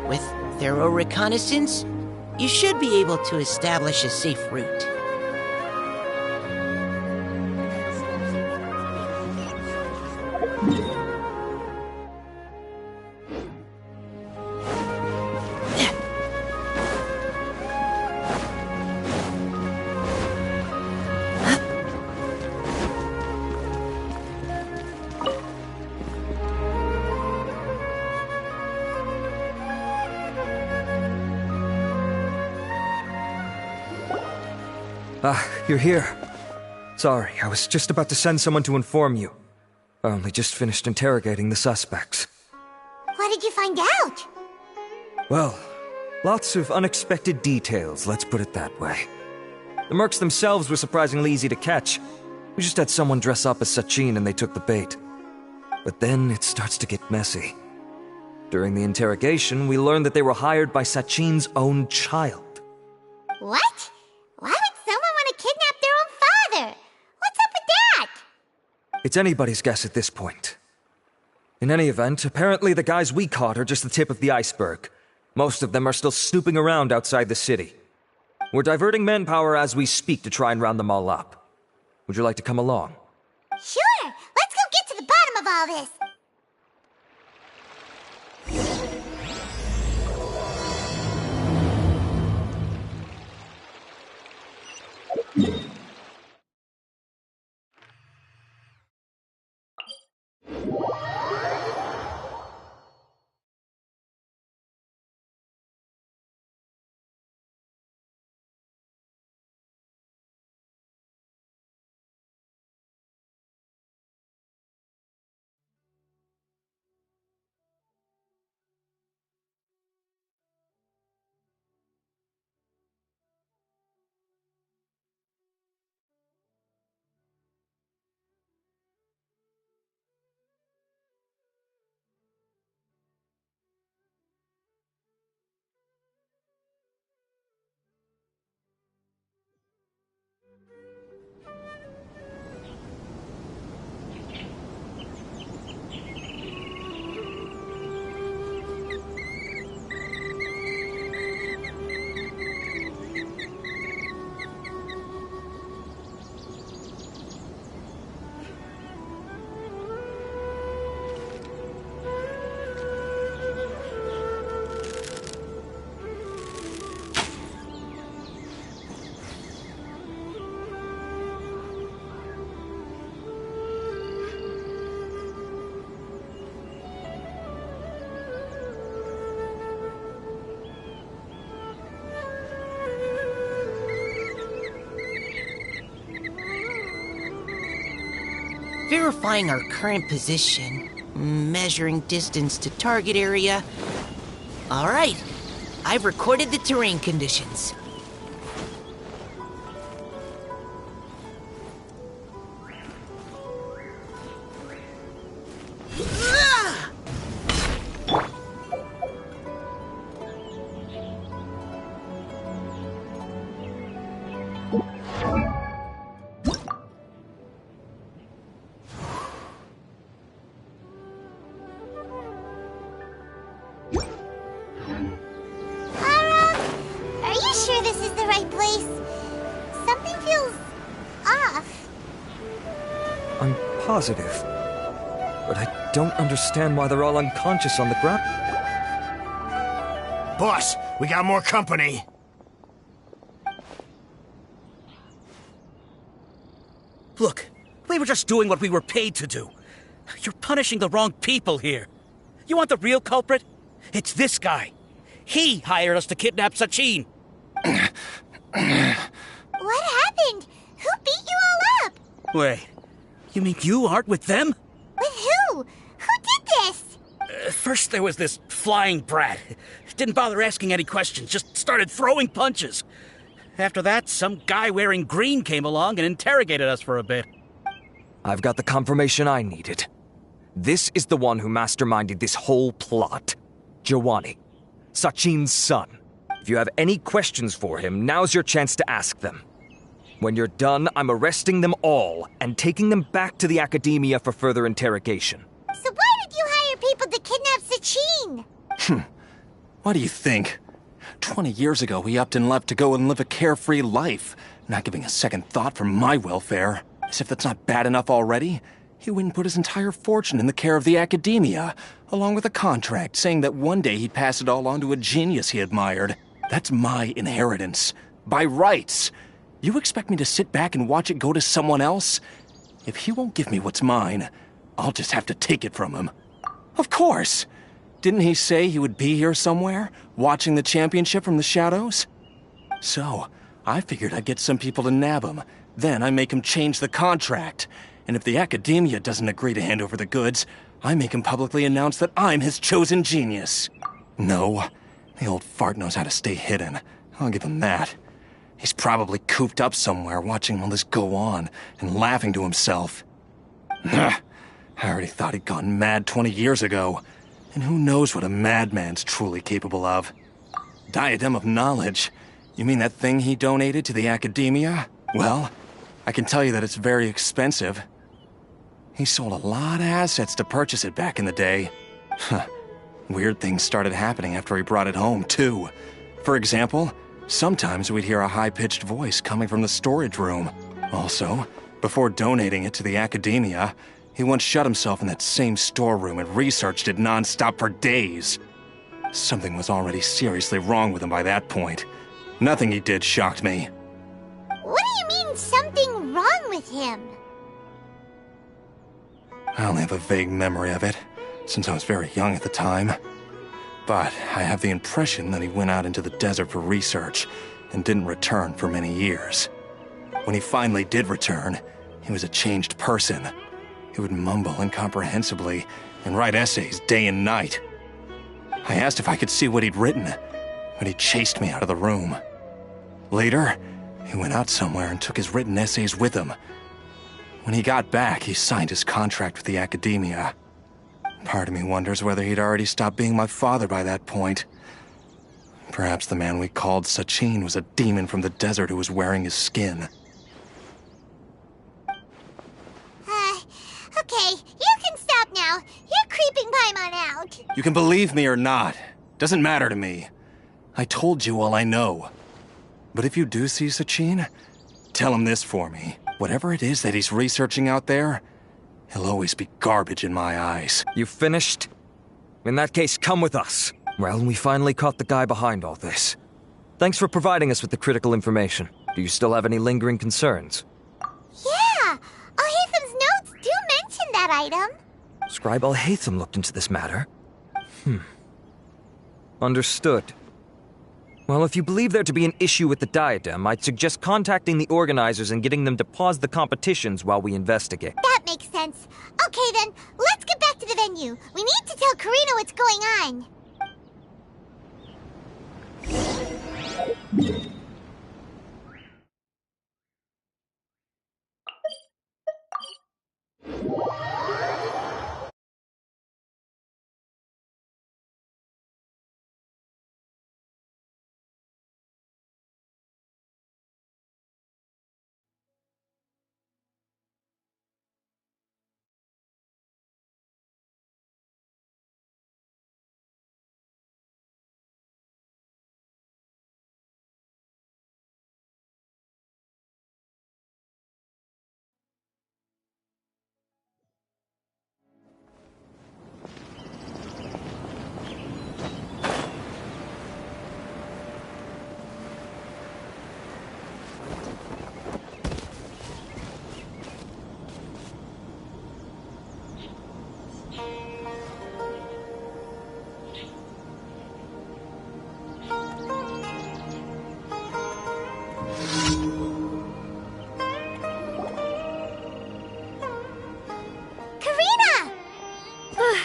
with thorough reconnaissance, you should be able to establish a safe route. Ah, you're here. Sorry, I was just about to send someone to inform you. I only just finished interrogating the suspects. What did you find out? Well, lots of unexpected details, let's put it that way. The mercs themselves were surprisingly easy to catch. We just had someone dress up as Sachin and they took the bait. But then it starts to get messy. During the interrogation, we learned that they were hired by Sachin's own child. What? Why would someone want to kidnap their own father? What's up with that? It's anybody's guess at this point. In any event, apparently the guys we caught are just the tip of the iceberg. Most of them are still snooping around outside the city. We're diverting manpower as we speak to try and round them all up. Would you like to come along? Sure! Let's go get to the bottom of all this! Verifying our current position, measuring distance to target area. All right, I've recorded the terrain conditions. Are you sure this is the right place? Something feels off. I'm positive. But I don't understand why they're all unconscious on the ground. Boss, we got more company. Look, we were just doing what we were paid to do. You're punishing the wrong people here. You want the real culprit? It's this guy. He hired us to kidnap Sachin. What happened? Who beat you all up? Wait, you mean you aren't with them? With who? Who did this? First there was this flying brat. Didn't bother asking any questions, just started throwing punches. After that, some guy wearing green came along and interrogated us for a bit. I've got the confirmation I needed. This is the one who masterminded this whole plot. Jawani, Sachin's son. If you have any questions for him, now's your chance to ask them. When you're done, I'm arresting them all and taking them back to the Academia for further interrogation. So What do you think? 20 years ago, he upped and left to go and live a carefree life, not giving a second thought for my welfare. As if that's not bad enough already, he went and put his entire fortune in the care of the academia, along with a contract saying that one day he'd pass it all on to a genius he admired. That's my inheritance. By rights. You expect me to sit back and watch it go to someone else? If he won't give me what's mine, I'll just have to take it from him. Of course! Didn't he say he would be here somewhere, watching the championship from the shadows? So, I figured I'd get some people to nab him. Then I make him change the contract. And if the academia doesn't agree to hand over the goods, I make him publicly announce that I'm his chosen genius. No, the old fart knows how to stay hidden. I'll give him that. He's probably cooped up somewhere watching all this go on and laughing to himself. I already thought he'd gone mad 20 years ago. And who knows what a madman's truly capable of. Diadem of Knowledge? You mean that thing he donated to the academia? Well, I can tell you that it's very expensive. He sold a lot of assets to purchase it back in the day. Weird things started happening after he brought it home, too. For example, sometimes we'd hear a high-pitched voice coming from the storage room. Also, before donating it to the academia, he once shut himself in that same storeroom and researched it non-stop for days. Something was already seriously wrong with him by that point. Nothing he did shocked me. What do you mean, something wrong with him? I only have a vague memory of it, since I was very young at the time. But I have the impression that he went out into the desert for research and didn't return for many years. When he finally did return, he was a changed person. He would mumble incomprehensibly and write essays day and night. I asked if I could see what he'd written, but he chased me out of the room. Later, he went out somewhere and took his written essays with him. When he got back, he signed his contract with the academia. Part of me wonders whether he'd already stopped being my father by that point. Perhaps the man we called Sachin was a demon from the desert who was wearing his skin. Okay, you can stop now. You're creeping Paimon out. You can believe me or not. Doesn't matter to me. I told you all I know. But if you do see Sachin, tell him this for me. Whatever it is that he's researching out there, he'll always be garbage in my eyes. You finished? In that case, come with us. Well, we finally caught the guy behind all this. Thanks for providing us with the critical information. Do you still have any lingering concerns? Yeah! Al-Haytham's notes do mention that item. Scribe Al-Haytham looked into this matter. Understood. Well, if you believe there to be an issue with the diadem, I'd suggest contacting the organizers and getting them to pause the competitions while we investigate. That makes sense. Okay then, let's get back to the venue. We need to tell Karina what's going on.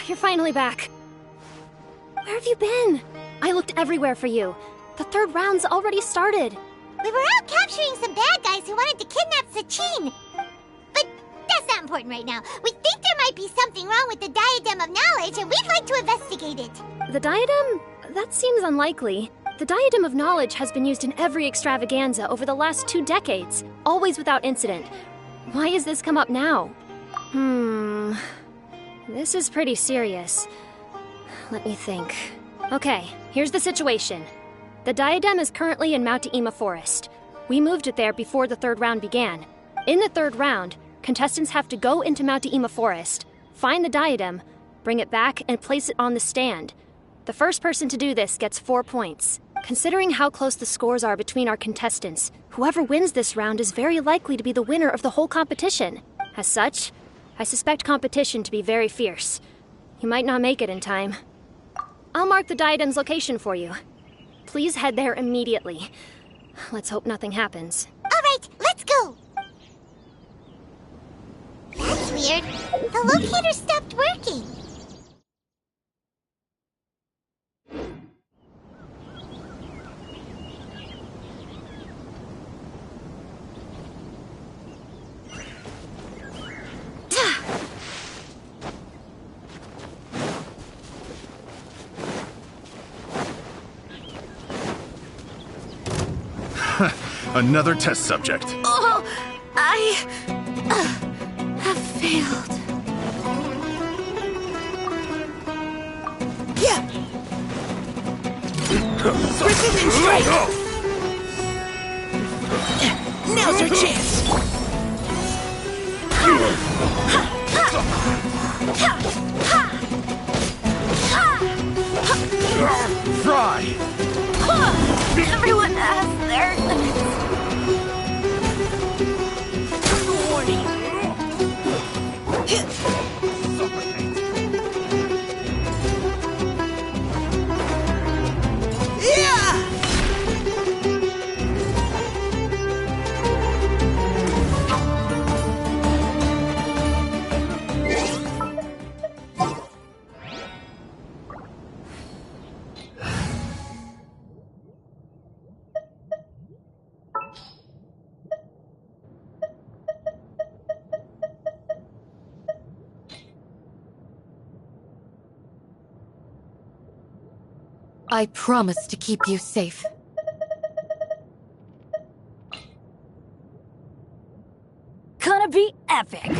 You're finally back. Where have you been? I looked everywhere for you. The third round's already started. We were out capturing some bad guys who wanted to kidnap Sachin. But that's not important right now. We think there might be something wrong with the Diadem of Knowledge, and we'd like to investigate it. The diadem? That seems unlikely. The Diadem of Knowledge has been used in every extravaganza over the last 2 decades, always without incident. Why has this come up now? This is pretty serious. Let me think. Okay, here's the situation. The diadem is currently in Mount Ima Forest. We moved it there before the third round began. In the third round, contestants have to go into Mount Ima Forest, find the diadem, bring it back, and place it on the stand. The first person to do this gets 4 points. Considering how close the scores are between our contestants, whoever wins this round is very likely to be the winner of the whole competition. As such, I suspect competition to be very fierce. You might not make it in time. I'll mark the diadem's location for you. Please head there immediately. Let's hope nothing happens. Alright, let's go! That's weird. The locator stopped working. Another test subject. Oh, I have failed. Yeah! Precision strike! Now's our chance! Fry! Everyone has their limits. Warning! I promise to keep you safe. Gonna be epic.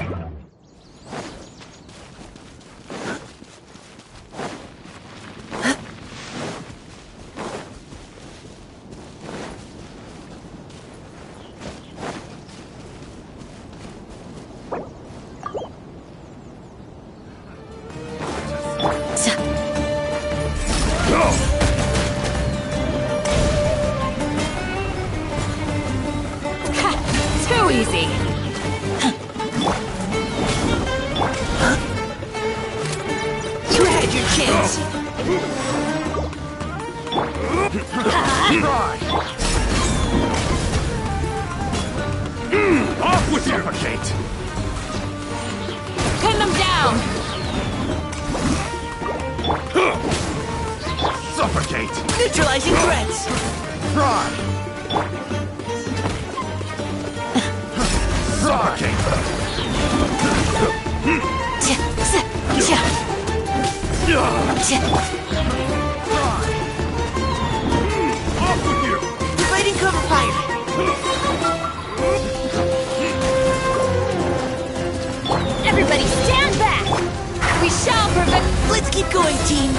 Too easy. You had your chance! Off with you! Suffocate! Pin them down! Suffocate! Neutralizing threats! Fry! Suffocate! Off with you! Dividing cover fire! Everybody stand back! We shall prevent... Let's keep going, team!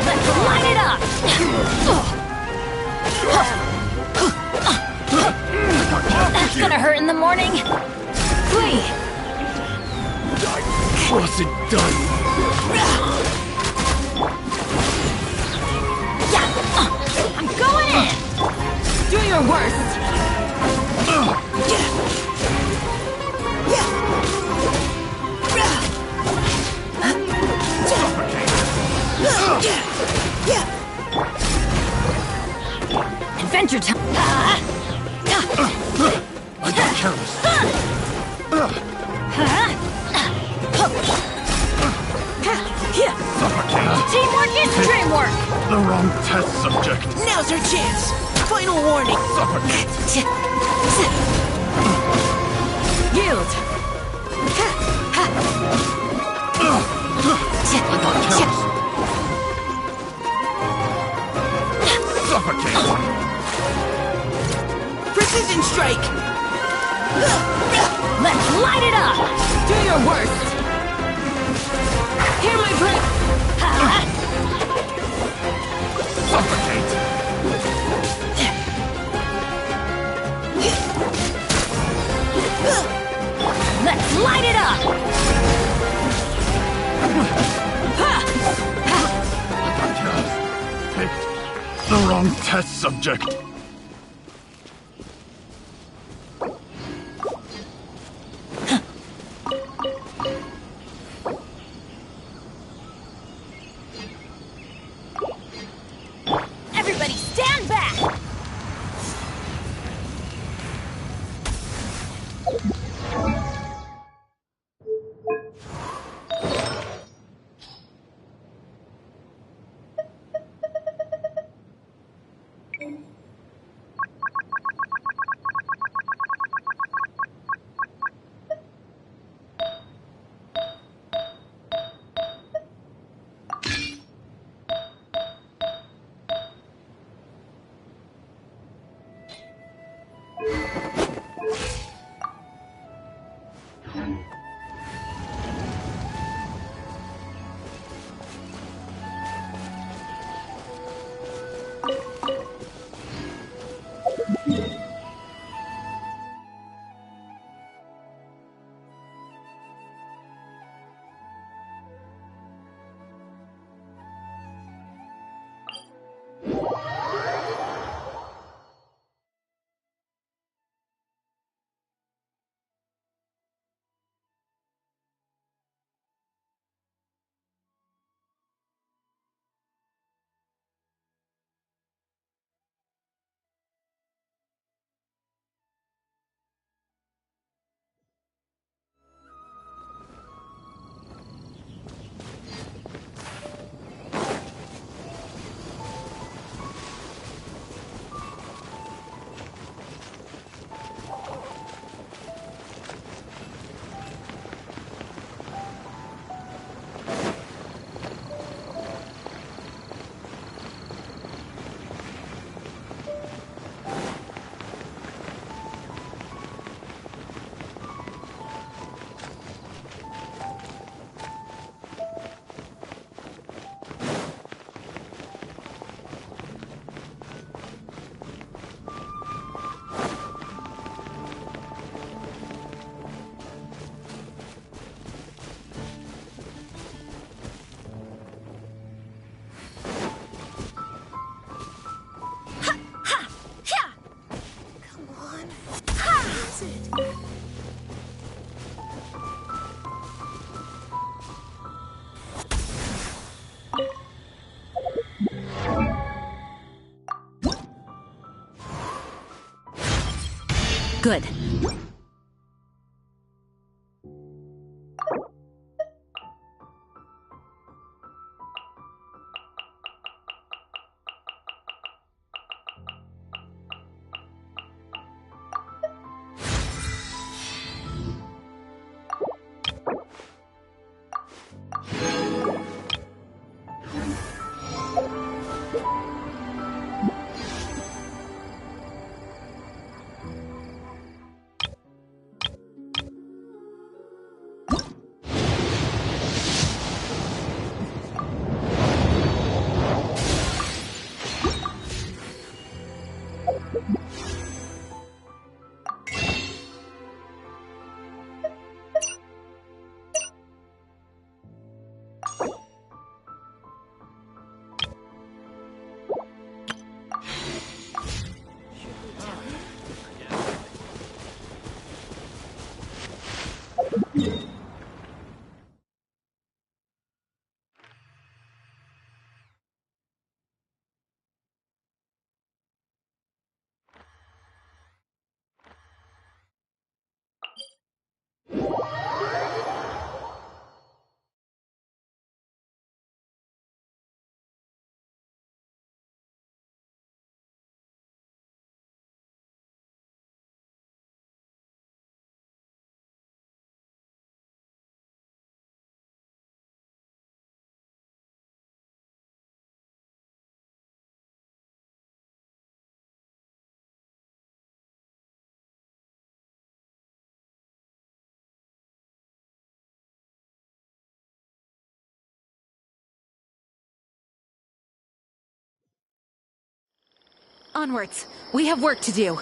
Let's light it up! That's gonna hurt in the morning. Wait. Wasn't done! I'm going in! Do your worst! Adventure time! I got careless. Suffocate! Teamwork is dreamwork! The wrong test subject. Now's our chance! Final warning! Suffocate! Yield! I got careless. Suffocate! Precision strike! your worst! Hear my breath! Suffocate! Let's light it up! I just picked the wrong test subject. Everybody stand back! Good. Onwards. We have work to do.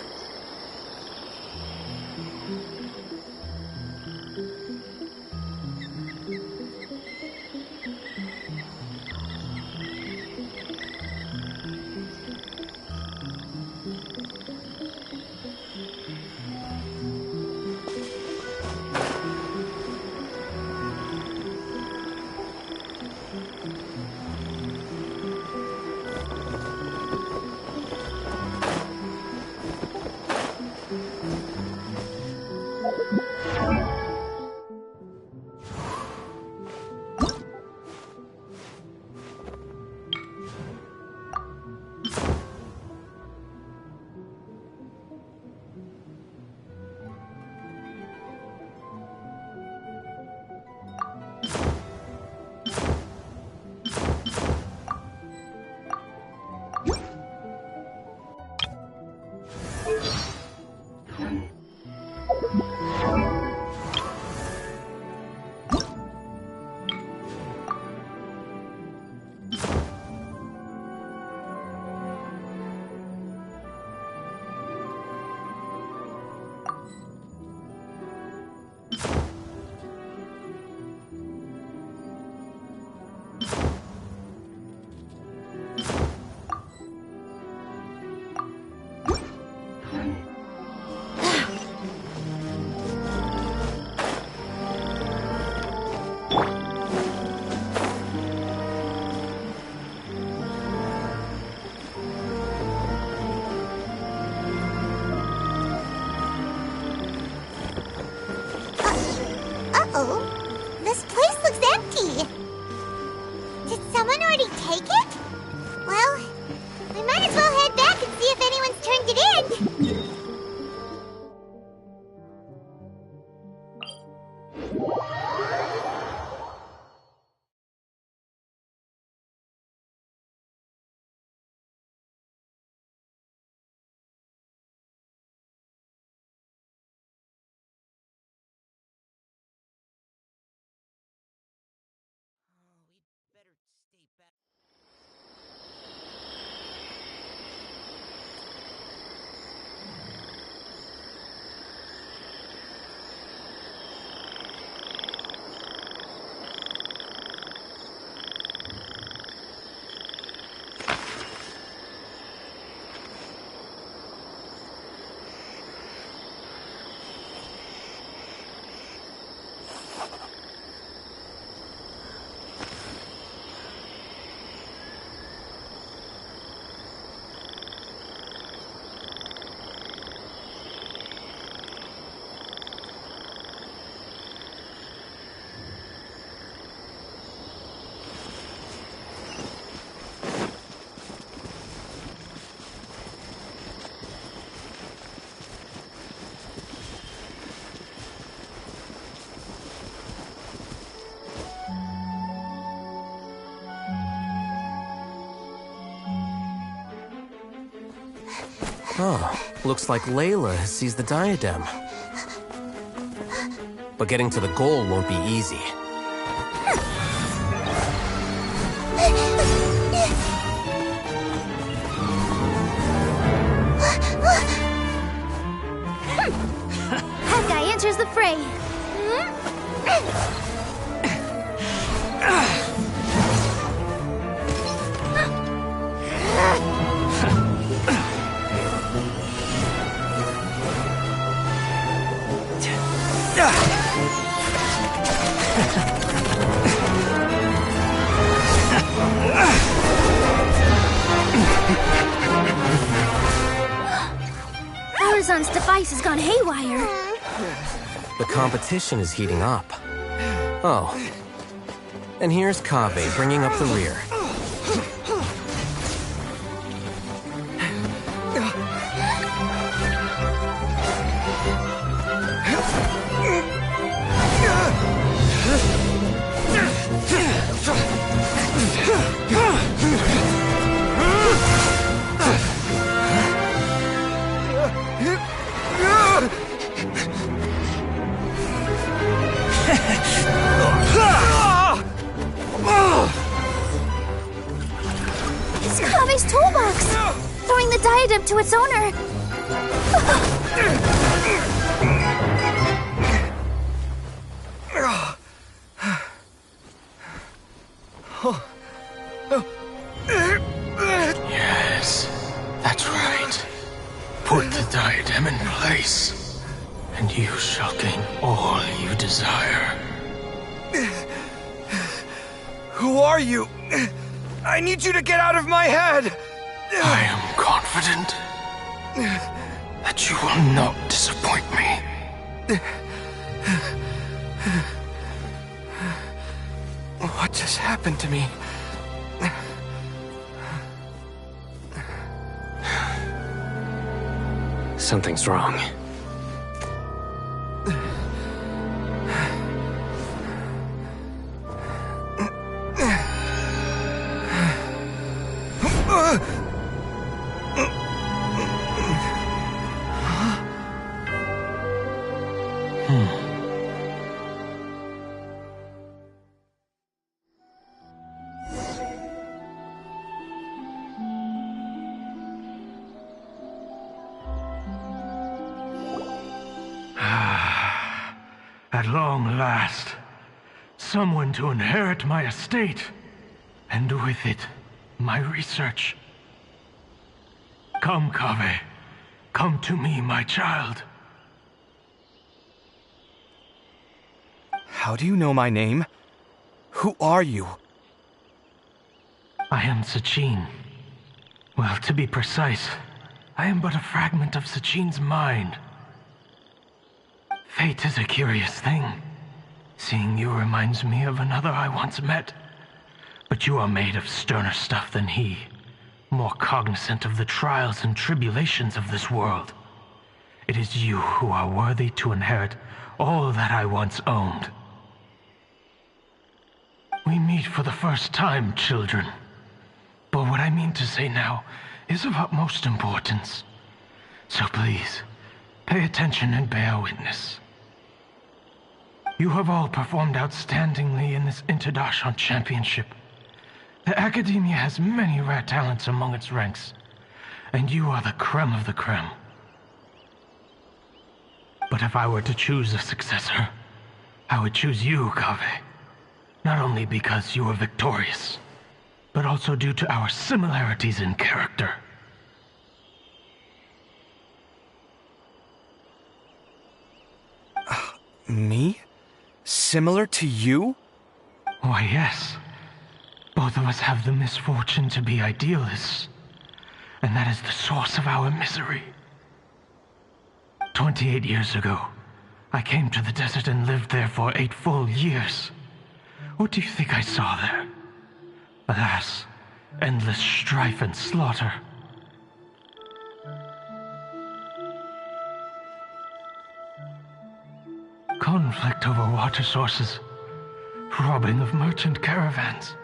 Uh-oh. This place looks empty. Did someone already take it? Well, we might as well head back and see if anyone's turned it in. Oh, looks like Layla has seized the diadem. But getting to the goal won't be easy. Hawkeye enters the fray. Horizon's device has gone haywire. The competition is heating up. Oh. And here's Kaveh bringing up the rear. It's Kave's toolbox! Throwing the diadem to its owner. Yes, that's right. Put the diadem in place, and you shall gain all you desire. Who are you? I need you to get out of my head! I am confident that you will not disappoint me. What just happened to me? Something's wrong. At long last, someone to inherit my estate, and with it, my research. Come, Kaveh. Come to me, my child. How do you know my name? Who are you? I am Sachin. Well, to be precise, I am but a fragment of Sachin's mind. Fate is a curious thing. Seeing you reminds me of another I once met. But you are made of sterner stuff than he, more cognizant of the trials and tribulations of this world. It is you who are worthy to inherit all that I once owned. We meet for the first time, children. But what I mean to say now is of utmost importance. So please, pay attention and bear witness. You have all performed outstandingly in this Interdarshan Championship. The Academia has many rare talents among its ranks, and you are the creme of the creme. But if I were to choose a successor, I would choose you, Kaveh. Not only because you are victorious, but also due to our similarities in character. Me? Similar to you? Why, yes. Both of us have the misfortune to be idealists, and that is the source of our misery. 28 years ago, I came to the desert and lived there for 8 full years. What do you think I saw there? Alas, endless strife and slaughter. Conflict over water sources, robbing of merchant caravans,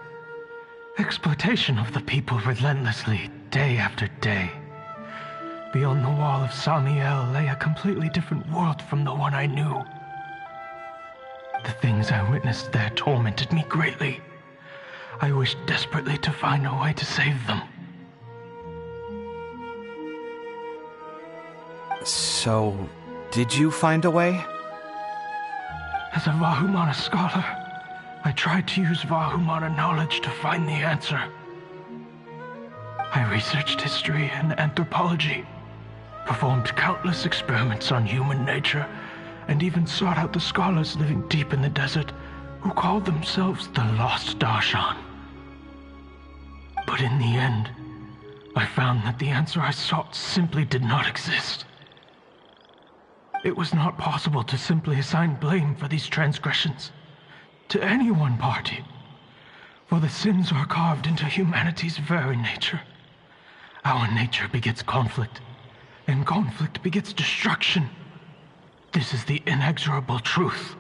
exploitation of the people relentlessly, day after day. Beyond the wall of Samiel lay a completely different world from the one I knew. The things I witnessed there tormented me greatly. I wished desperately to find a way to save them. So, did you find a way? As a Vahumana scholar, I tried to use Vahumana knowledge to find the answer. I researched history and anthropology, performed countless experiments on human nature, and even sought out the scholars living deep in the desert who called themselves the Lost Darshan. But in the end, I found that the answer I sought simply did not exist. It was not possible to simply assign blame for these transgressions to any one party, for the sins are carved into humanity's very nature. Our nature begets conflict, and conflict begets destruction. This is the inexorable truth.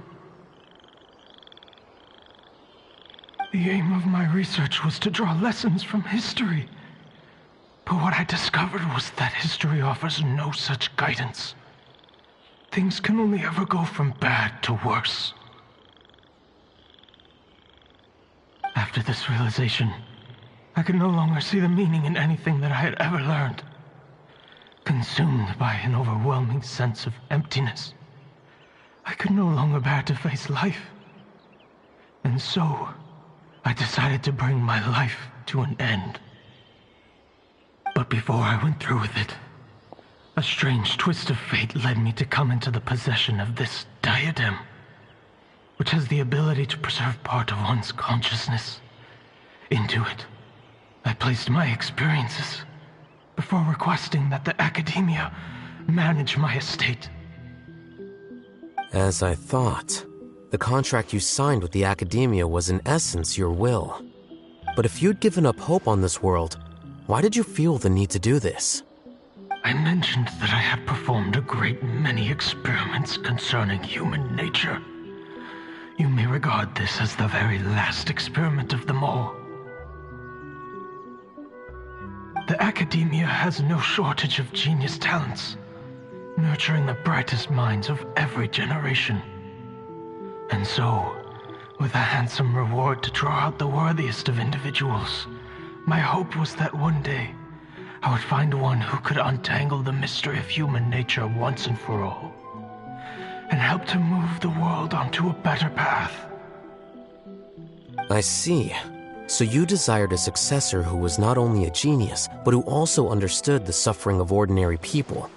The aim of my research was to draw lessons from history. But what I discovered was that history offers no such guidance. Things can only ever go from bad to worse. After this realization, I could no longer see the meaning in anything that I had ever learned. consumed by an overwhelming sense of emptiness. I could no longer bear to face life. And so, I decided to bring my life to an end. But before I went through with it, a strange twist of fate led me to come into the possession of this diadem, which has the ability to preserve part of one's consciousness. Into it, I placed my experiences before requesting that the Academia manage my estate. As I thought, the contract you signed with the Academia was in essence your will. But if you'd given up hope on this world, why did you feel the need to do this? I mentioned that I had performed a great many experiments concerning human nature. You may regard this as the very last experiment of them all. The Academia has no shortage of genius talents, nurturing the brightest minds of every generation. And so, with a handsome reward to draw out the worthiest of individuals, my hope was that one day I would find one who could untangle the mystery of human nature once and for all, and help to move the world onto a better path. I see. So you desired a successor who was not only a genius, but who also understood the suffering of ordinary people.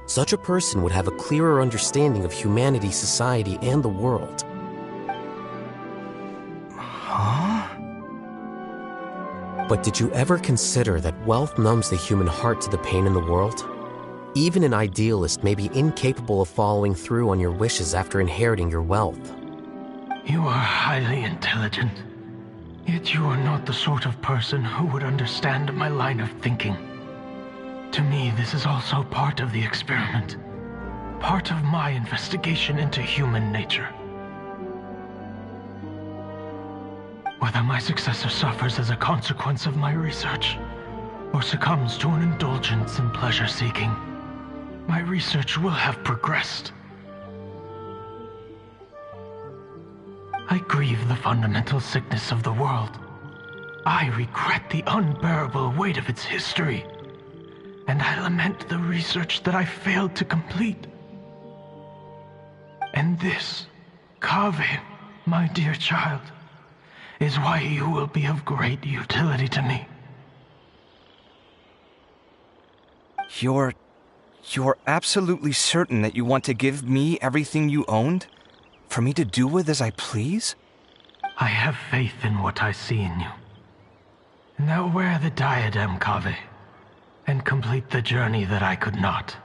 Such a person would have a clearer understanding of humanity, society, and the world. Huh? But did you ever consider that wealth numbs the human heart to the pain in the world? Even an idealist may be incapable of following through on your wishes after inheriting your wealth. You are highly intelligent, yet you are not the sort of person who would understand my line of thinking. To me, this is also part of the experiment, part of my investigation into human nature. Whether my successor suffers as a consequence of my research, or succumbs to an indulgence in pleasure-seeking, my research will have progressed. I grieve the fundamental sickness of the world. I regret the unbearable weight of its history, and I lament the research that I failed to complete. And this, Kaveh, my dear child, is why you will be of great utility to me. You're absolutely certain that you want to give me everything you owned? For me to do with as I please? I have faith in what I see in you. Now wear the diadem, Kaveh, and complete the journey that I could not.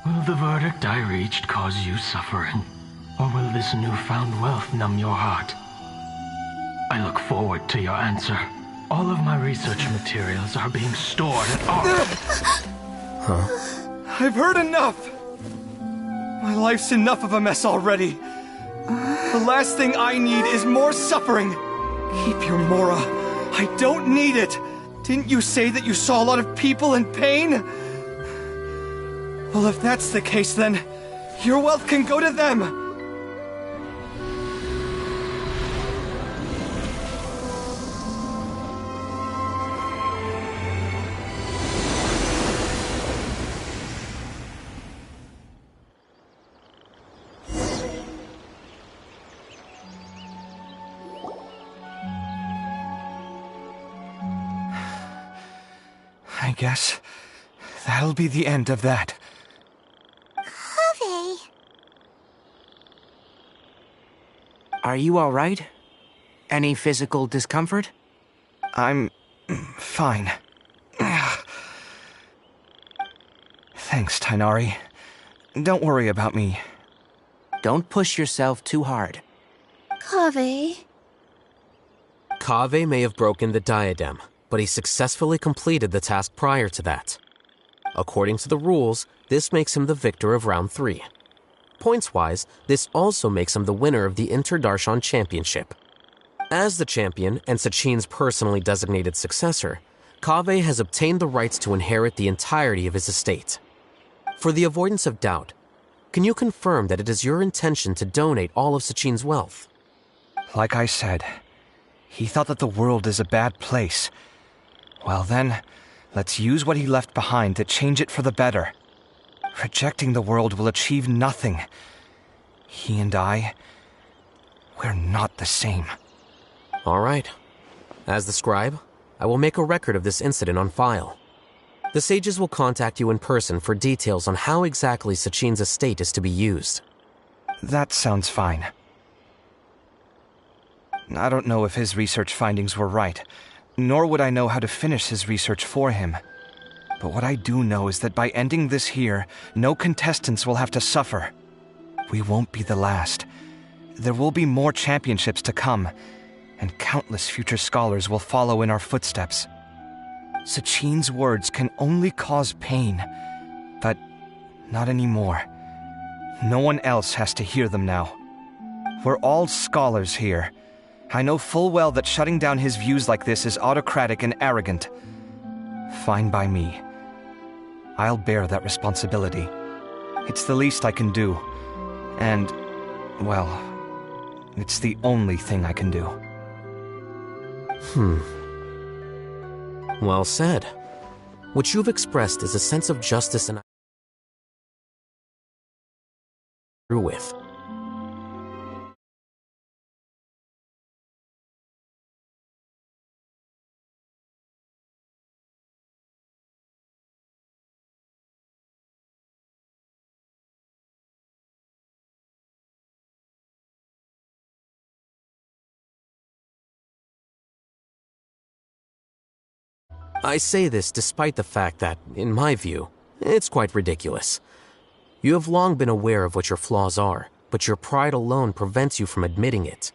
Will the verdict I reached cause you suffering? Or will this newfound wealth numb your heart? I look forward to your answer. All of my research materials are being stored at our... Huh? I've heard enough! My life's enough of a mess already. The last thing I need is more suffering. Keep your Mora. I don't need it. Didn't you say that you saw a lot of people in pain? Well, if that's the case, then your wealth can go to them. I guess that'll be the end of that. Kaveh. Are you all right? Any physical discomfort? I'm fine. Thanks, Tainari. Don't worry about me. Don't push yourself too hard. Kaveh. Kaveh may have broken the diadem, but he successfully completed the task prior to that. According to the rules, this makes him the victor of round 3. Points-wise, this also makes him the winner of the Inter-Darshan Championship. As the champion and Sachin's personally designated successor, Kaveh has obtained the rights to inherit the entirety of his estate. For the avoidance of doubt, Can you confirm that it is your intention to donate all of Sachin's wealth? Like I said, he thought that the world is a bad place. Well then, let's use what he left behind to change it for the better. Rejecting the world will achieve nothing. He and I, we're not the same. All right. As the scribe, I will make a record of this incident on file. The sages will contact you in person for details on how exactly Sachin's estate is to be used. That sounds fine. I don't know if his research findings were right, nor would I know how to finish his research for him. But what I do know is that by ending this here, no contestants will have to suffer. We won't be the last. There will be more championships to come, and countless future scholars will follow in our footsteps. Sachin's words can only cause pain, but not anymore. No one else has to hear them now. We're all scholars here. I know full well that shutting down his views like this is autocratic and arrogant. Fine by me. I'll bear that responsibility. It's the least I can do. And, well, it's the only thing I can do. Well said. What you've expressed is a sense of justice and through with. I say this despite the fact that, in my view, it's quite ridiculous. You have long been aware of what your flaws are, but your pride alone prevents you from admitting it.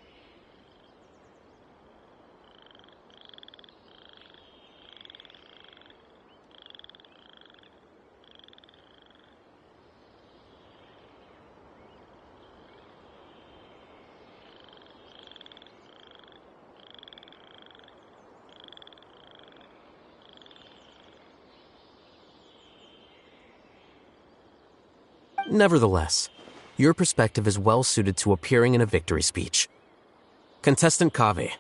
Nevertheless, your perspective is well suited to appearing in a victory speech. Contestant Kaveh,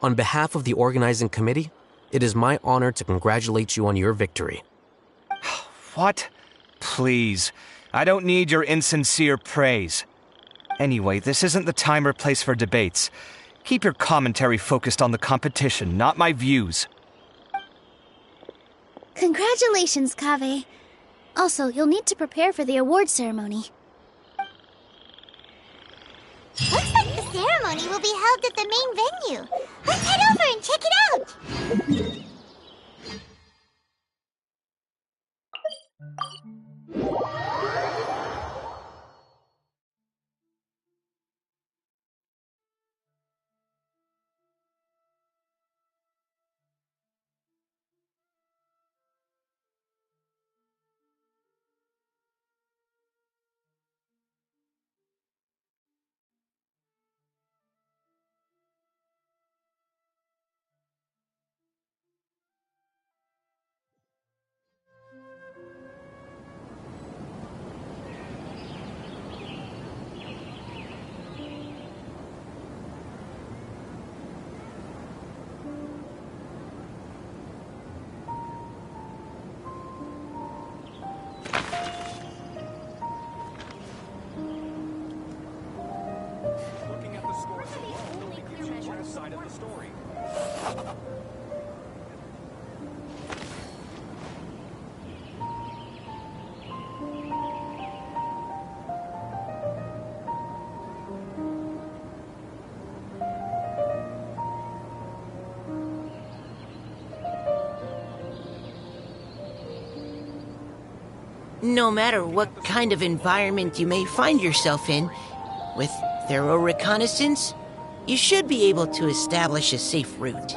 on behalf of the organizing committee, it is my honor to congratulate you on your victory. What? Please, I don't need your insincere praise. Anyway, this isn't the time or place for debates. Keep your commentary focused on the competition, not my views. Congratulations, Kaveh. Also, you'll need to prepare for the award ceremony. Looks like the ceremony will be held at the main venue. Let's head over and check it out! No matter what kind of environment you may find yourself in, with thorough reconnaissance, you should be able to establish a safe route.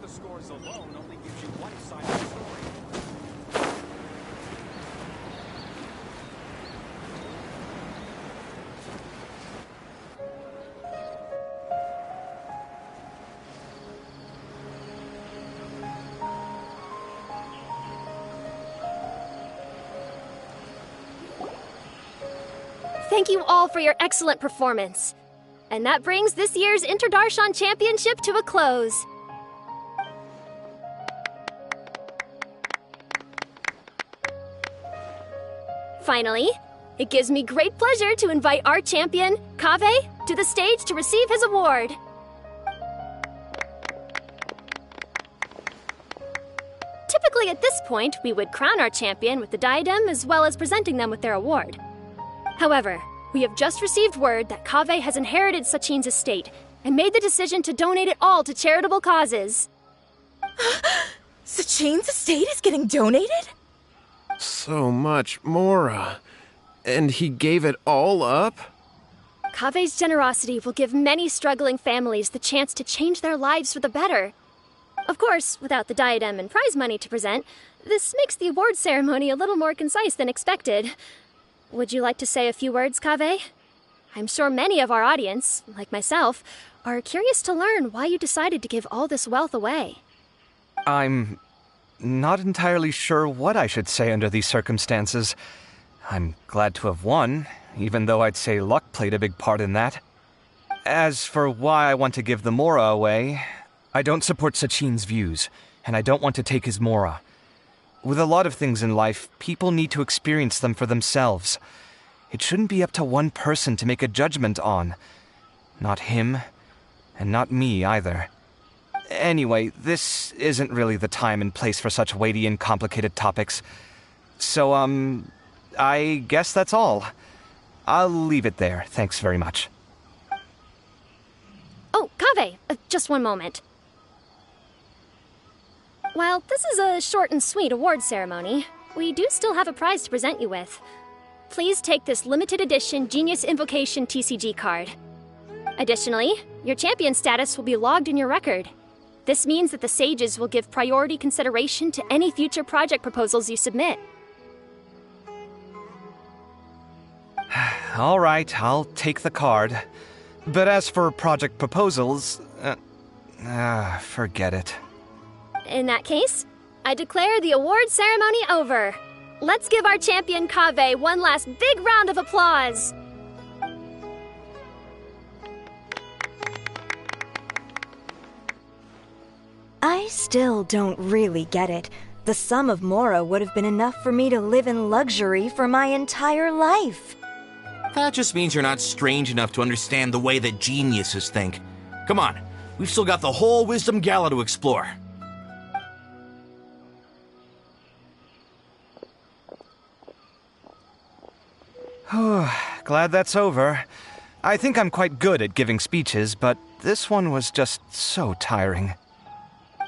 the scores alone only gives you one side of the story. Thank you all for your excellent performance. And that brings this year's Interdarshan Championship to a close. Finally, it gives me great pleasure to invite our champion, Kaveh, to the stage to receive his award. Typically at this point, we would crown our champion with the diadem as well as presenting them with their award. However, we have just received word that Kaveh has inherited Sachin's estate and made the decision to donate it all to charitable causes. Sachin's estate is getting donated? So much, Mora. And he gave it all up? Kaveh's generosity will give many struggling families the chance to change their lives for the better. Of course, without the diadem and prize money to present, this makes the award ceremony a little more concise than expected. Would you like to say a few words, Kaveh? I'm sure many of our audience, like myself, are curious to learn why you decided to give all this wealth away. I'm not entirely sure what I should say under these circumstances. I'm glad to have won, even though I'd say luck played a big part in that. As for why I want to give the Mora away, I don't support Sachin's views, and I don't want to take his Mora. With a lot of things in life, people need to experience them for themselves. It shouldn't be up to one person to make a judgment on. Not him, and not me either. Anyway, this isn't really the time and place for such weighty and complicated topics. So, I guess that's all. I'll leave it there. Thanks very much. Oh, Kaveh, just one moment. While this is a short and sweet award ceremony, we do still have a prize to present you with. Please take this limited edition Genius Invocation TCG card. Additionally, your champion status will be logged in your record. This means that the sages will give priority consideration to any future project proposals you submit. All right, I'll take the card. But as for project proposals, forget it. In that case, I declare the award ceremony over. Let's give our champion Kaveh one last big round of applause. I still don't really get it. The sum of Mora would have been enough for me to live in luxury for my entire life. That just means you're not strange enough to understand the way that geniuses think. Come on, we've still got the whole Wisdom Gala to explore. Glad that's over. I think I'm quite good at giving speeches, but this one was just so tiring.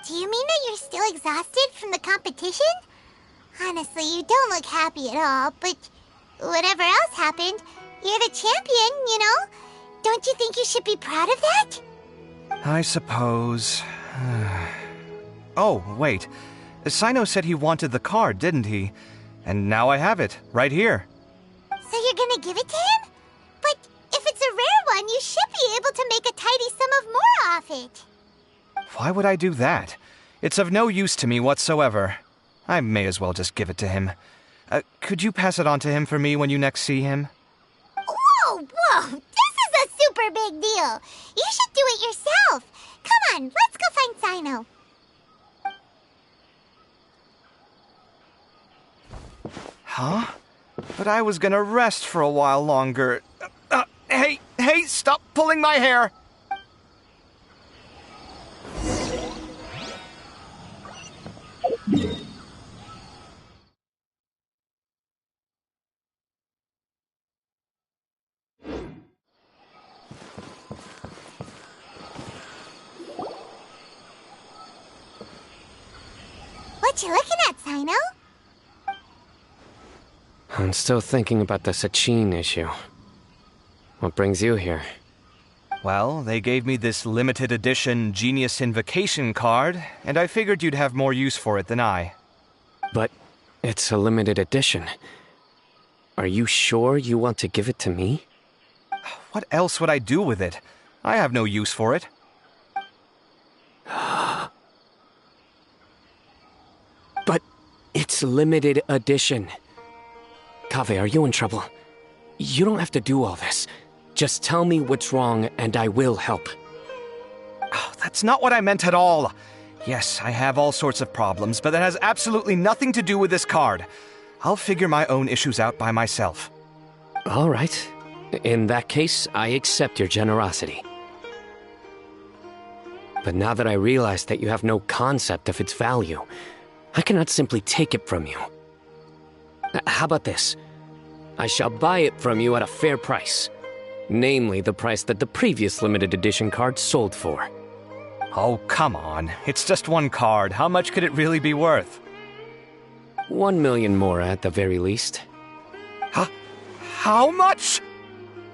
Do you mean that you're still exhausted from the competition? Honestly, you don't look happy at all, but whatever else happened, you're the champion, you know? Don't you think you should be proud of that? I suppose. Oh, wait. Sino said he wanted the card, didn't he? And now I have it, right here. So you're gonna give it to him? But if it's a rare one, you should be able to make a tidy sum of more off it. Why would I do that? It's of no use to me whatsoever. I may as well just give it to him. Could you pass it on to him for me when you next see him? Whoa, whoa! This is a super big deal! You should do it yourself! Come on, let's go find Sino. Huh? But I was gonna rest for a while longer. Hey, stop pulling my hair! What you looking at, Sino? I'm still thinking about the Sachin issue. What brings you here? Well, they gave me this limited edition Genius Invocation card, and I figured you'd have more use for it than I. But it's a limited edition. Are you sure you want to give it to me? What else would I do with it? I have no use for it. But it's limited edition. Kaveh, are you in trouble? You don't have to do all this. Just tell me what's wrong and I will help. Oh, that's not what I meant at all. Yes, I have all sorts of problems, but that has absolutely nothing to do with this card. I'll figure my own issues out by myself. All right. In that case, I accept your generosity. But now that I realize that you have no concept of its value, I cannot simply take it from you. How about this? I shall buy it from you at a fair price. Namely, the price that the previous limited edition card sold for. Oh, come on. It's just one card. How much could it really be worth? 1 million more at the very least. How much?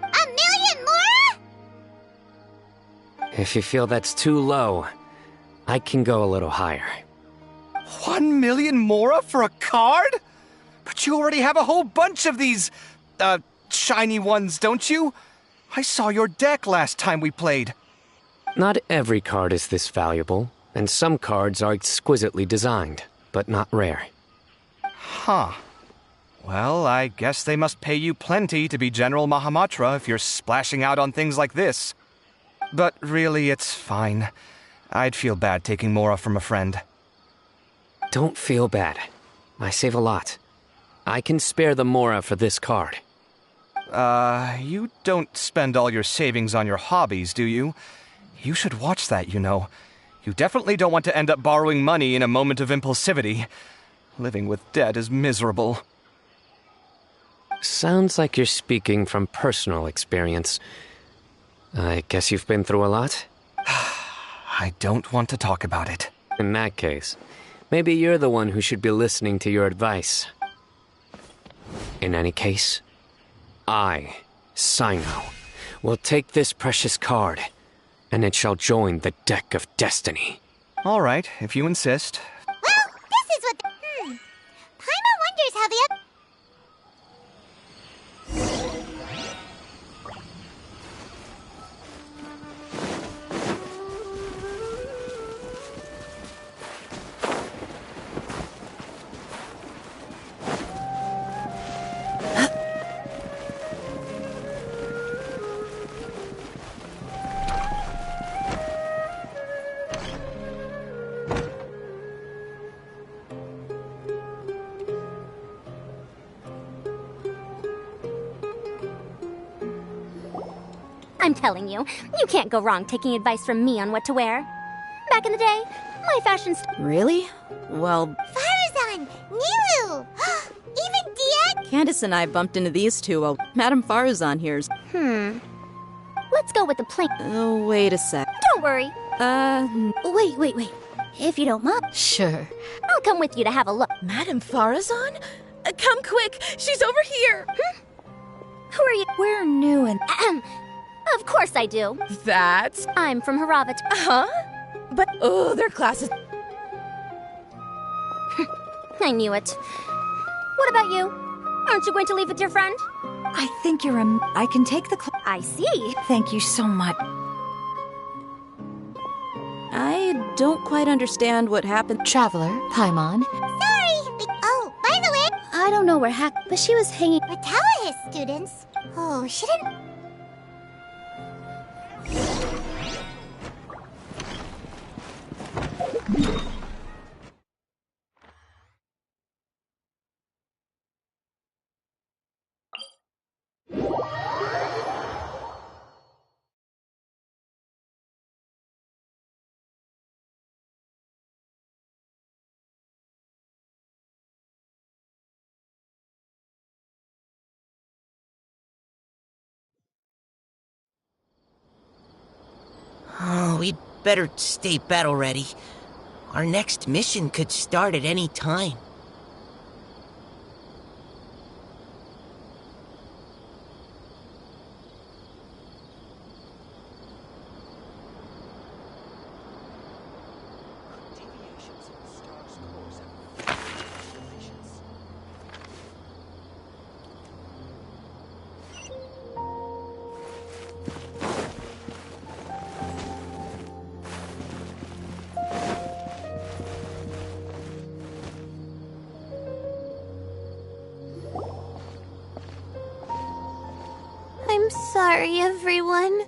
1 million more? If you feel that's too low, I can go a little higher. 1 million mora for a card? But you already have a whole bunch of these, shiny ones, don't you? I saw your deck last time we played. Not every card is this valuable, and some cards are exquisitely designed, but not rare. Huh. Well, I guess they must pay you plenty to be General Mahamatra if you're splashing out on things like this. But really, it's fine. I'd feel bad taking mora from a friend. Don't feel bad. I save a lot. I can spare the mora for this card. You don't spend all your savings on your hobbies, do you? You should watch that, you know. You definitely don't want to end up borrowing money in a moment of impulsivity. Living with debt is miserable. Sounds like you're speaking from personal experience. I guess you've been through a lot? I don't want to talk about it. In that case, maybe you're the one who should be listening to your advice. In any case, I, Sino, will take this precious card, and it shall join the deck of destiny. All right, if you insist. Well, this is what... Paimon wonders how the... I'm telling you, you can't go wrong taking advice from me on what to wear. Back in the day, my fashion Really? Well, Faruzan! Nilu! Even Diet? Candace and I bumped into these two while Madame Faruzan here's. Let's go with the plain. Oh, wait a sec. Don't worry. Wait. If you don't mind. Sure. I'll come with you to have a look. Madame Faruzan? Come quick! She's over here! Who are you? We're new and... Of course I do. That's... I'm from Haravat. Huh? But, their classes... I knew it. What about you? Aren't you going to leave with your friend? I think you're I can take the I see. Thank you so much. I don't quite understand what happened. Traveler, Paimon. Sorry! Oh, by the way... I don't know where but she was hanging... We're Talahis students. Oh, she didn't... Oh, we'd better stay battle ready. Our next mission could start at any time. sorry, everyone.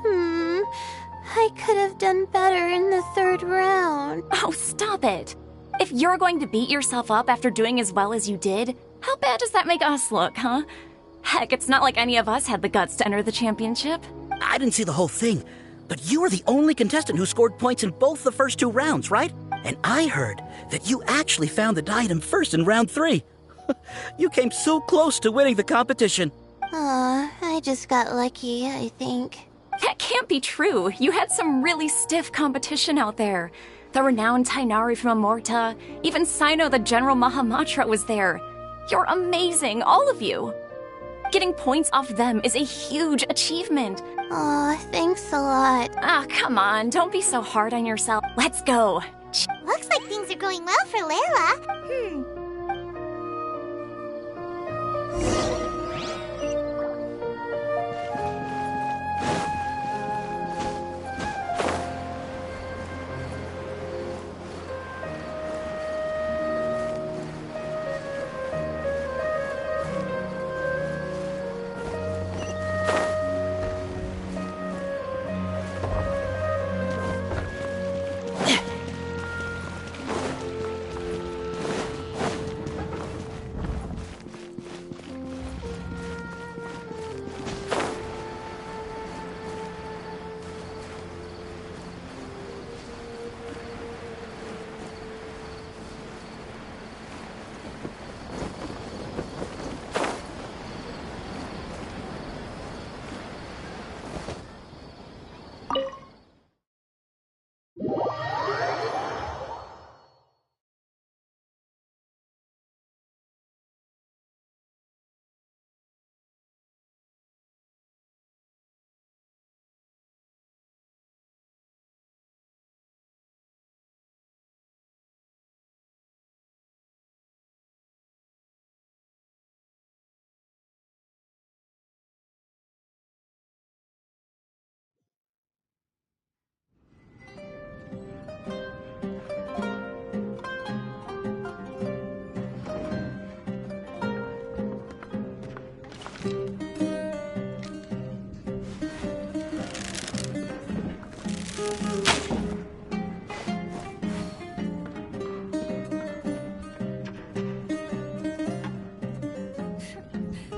I could have done better in the third round. Oh, stop it. If you're going to beat yourself up after doing as well as you did, how bad does that make us look, huh? Heck, it's not like any of us had the guts to enter the championship. I didn't see the whole thing, but you were the only contestant who scored points in both the first 2 rounds, right? And I heard that you actually found the diadem first in round 3. You came so close to winning the competition. Aw, I just got lucky, I think. That can't be true. You had some really stiff competition out there. The renowned Tainari from Amorta, even Sino the General Mahamatra was there. You're amazing, all of you. Getting points off them is a huge achievement. Aw, thanks a lot. Ah, come on, don't be so hard on yourself. Let's go. Looks like things are going well for Layla.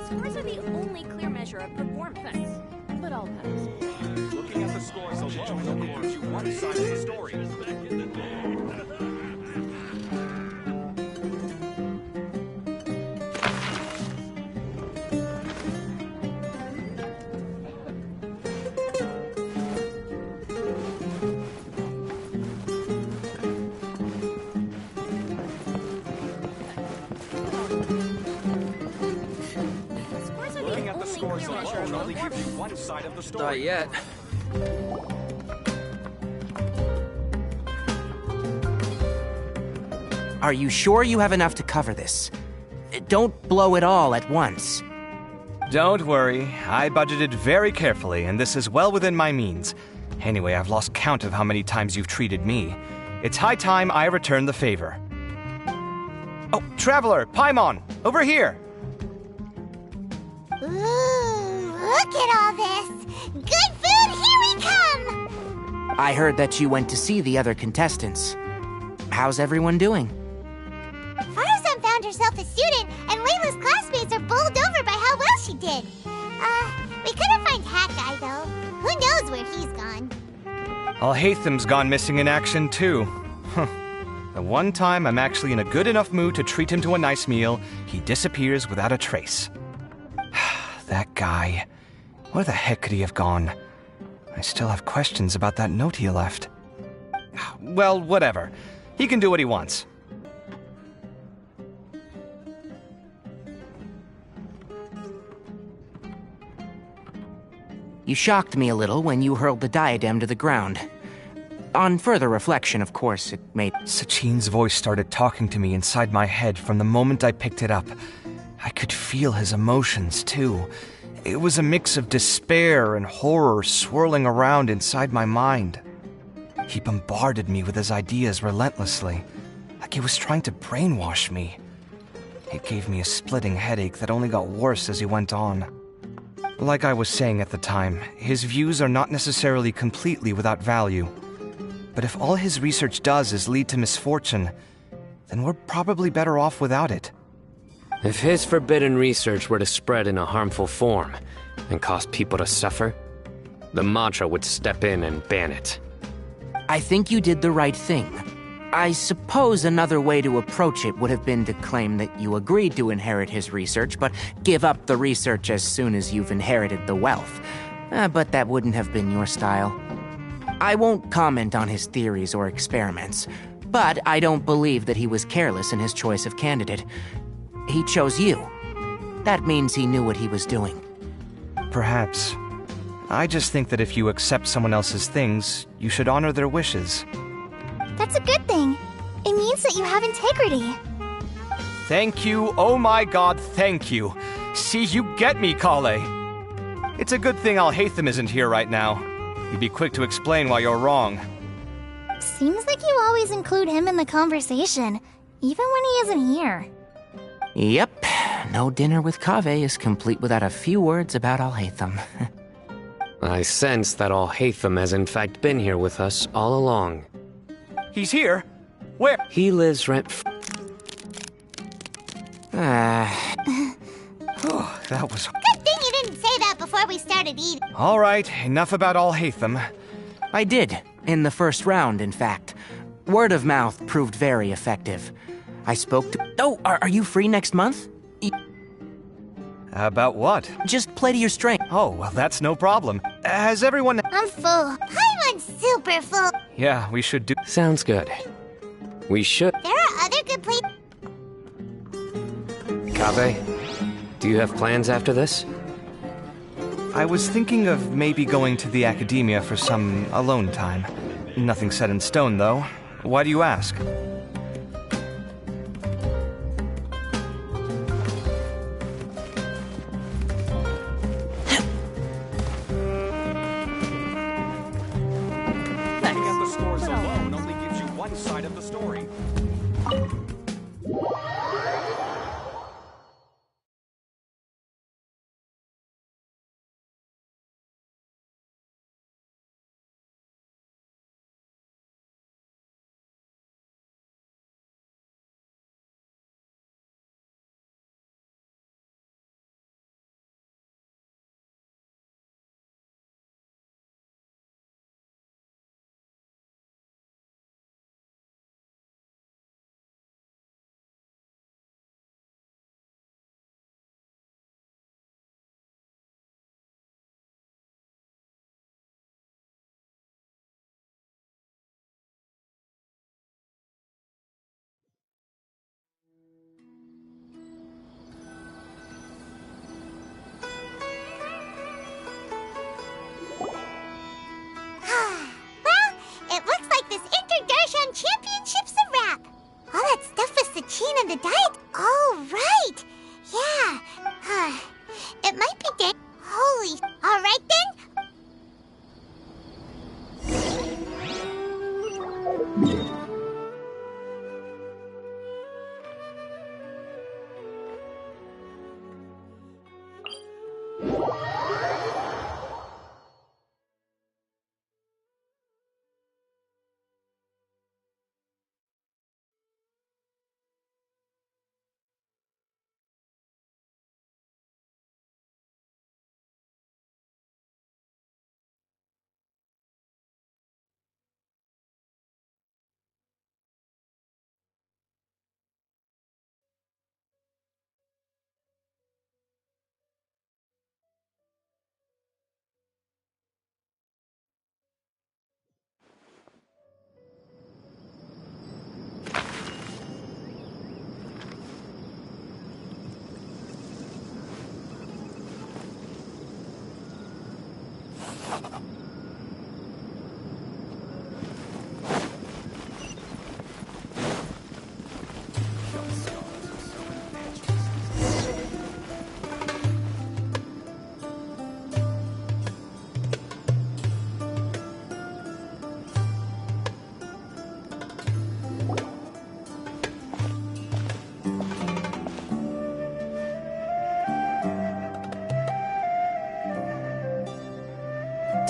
Scores are the only clear measure of performance. But I'll pass. Looking at the scores alone gives you one side of the story. Looking at the scores alone only gives you one side of the story. Not yet. Are you sure you have enough to cover this? Don't blow it all at once. Don't worry, I budgeted very carefully, and this is well within my means. Anyway, I've lost count of how many times you've treated me. It's high time I return the favor. Oh, Traveler, Paimon, over here! Ooh, look at all this! Good food, here we come! I heard that you went to see the other contestants. How's everyone doing? Faruzan found herself a student, and Layla's classmates are bowled over by how well she did. We couldn't find Hat Guy, though. Who knows where he's gone? Al-Haytham's gone missing in action, too. Huh. The one time I'm actually in a good enough mood to treat him to a nice meal, he disappears without a trace. That guy. Where the heck could he have gone? I still have questions about that note he left. Well, whatever. He can do what he wants. You shocked me a little when you hurled the diadem to the ground. On further reflection, of course, it made... Sachin's voice started talking to me inside my head from the moment I picked it up. I could feel his emotions, too. It was a mix of despair and horror swirling around inside my mind. He bombarded me with his ideas relentlessly, like he was trying to brainwash me. It gave me a splitting headache that only got worse as he went on. Like I was saying at the time, his views are not necessarily completely without value. But if all his research does is lead to misfortune, then we're probably better off without it. If his forbidden research were to spread in a harmful form and cause people to suffer, the Mantra would step in and ban it. I think you did the right thing. I suppose another way to approach it would have been to claim that you agreed to inherit his research, but give up the research as soon as you've inherited the wealth. But that wouldn't have been your style. I won't comment on his theories or experiments, but I don't believe that he was careless in his choice of candidate. He chose you. That means he knew what he was doing. Perhaps. I just think that if you accept someone else's things, you should honor their wishes. That's a good thing. It means that you have integrity. Thank you, oh my god, thank you. See, you get me, Kale. It's a good thing Alhaitham isn't here right now. He'd be quick to explain why you're wrong. Seems like you always include him in the conversation, even when he isn't here. Yep, no dinner with Kaveh is complete without a few words about Alhaitham. I sense that Alhaitham has in fact been here with us all along. He's here? Where? He lives that was... Good thing you didn't say that before we started eating. All right, enough about Alhaitham. I did, in the first round, in fact. Word of mouth proved very effective. I spoke to... Oh, are you free next month? About what? Just play to your strength. Oh, well, that's no problem. Has everyone... I'm full. Paimon's super full. Yeah, we should do... Sounds good. We should... There are other good places... Kaveh, do you have plans after this? I was thinking of maybe going to the academia for some alone time. Nothing set in stone, though. Why do you ask? It looks like this Inter-Darshan Championship's a wrap. All that stuff with Sachin and the diet. Oh, right. Yeah. It might be dead. Holy. All right then.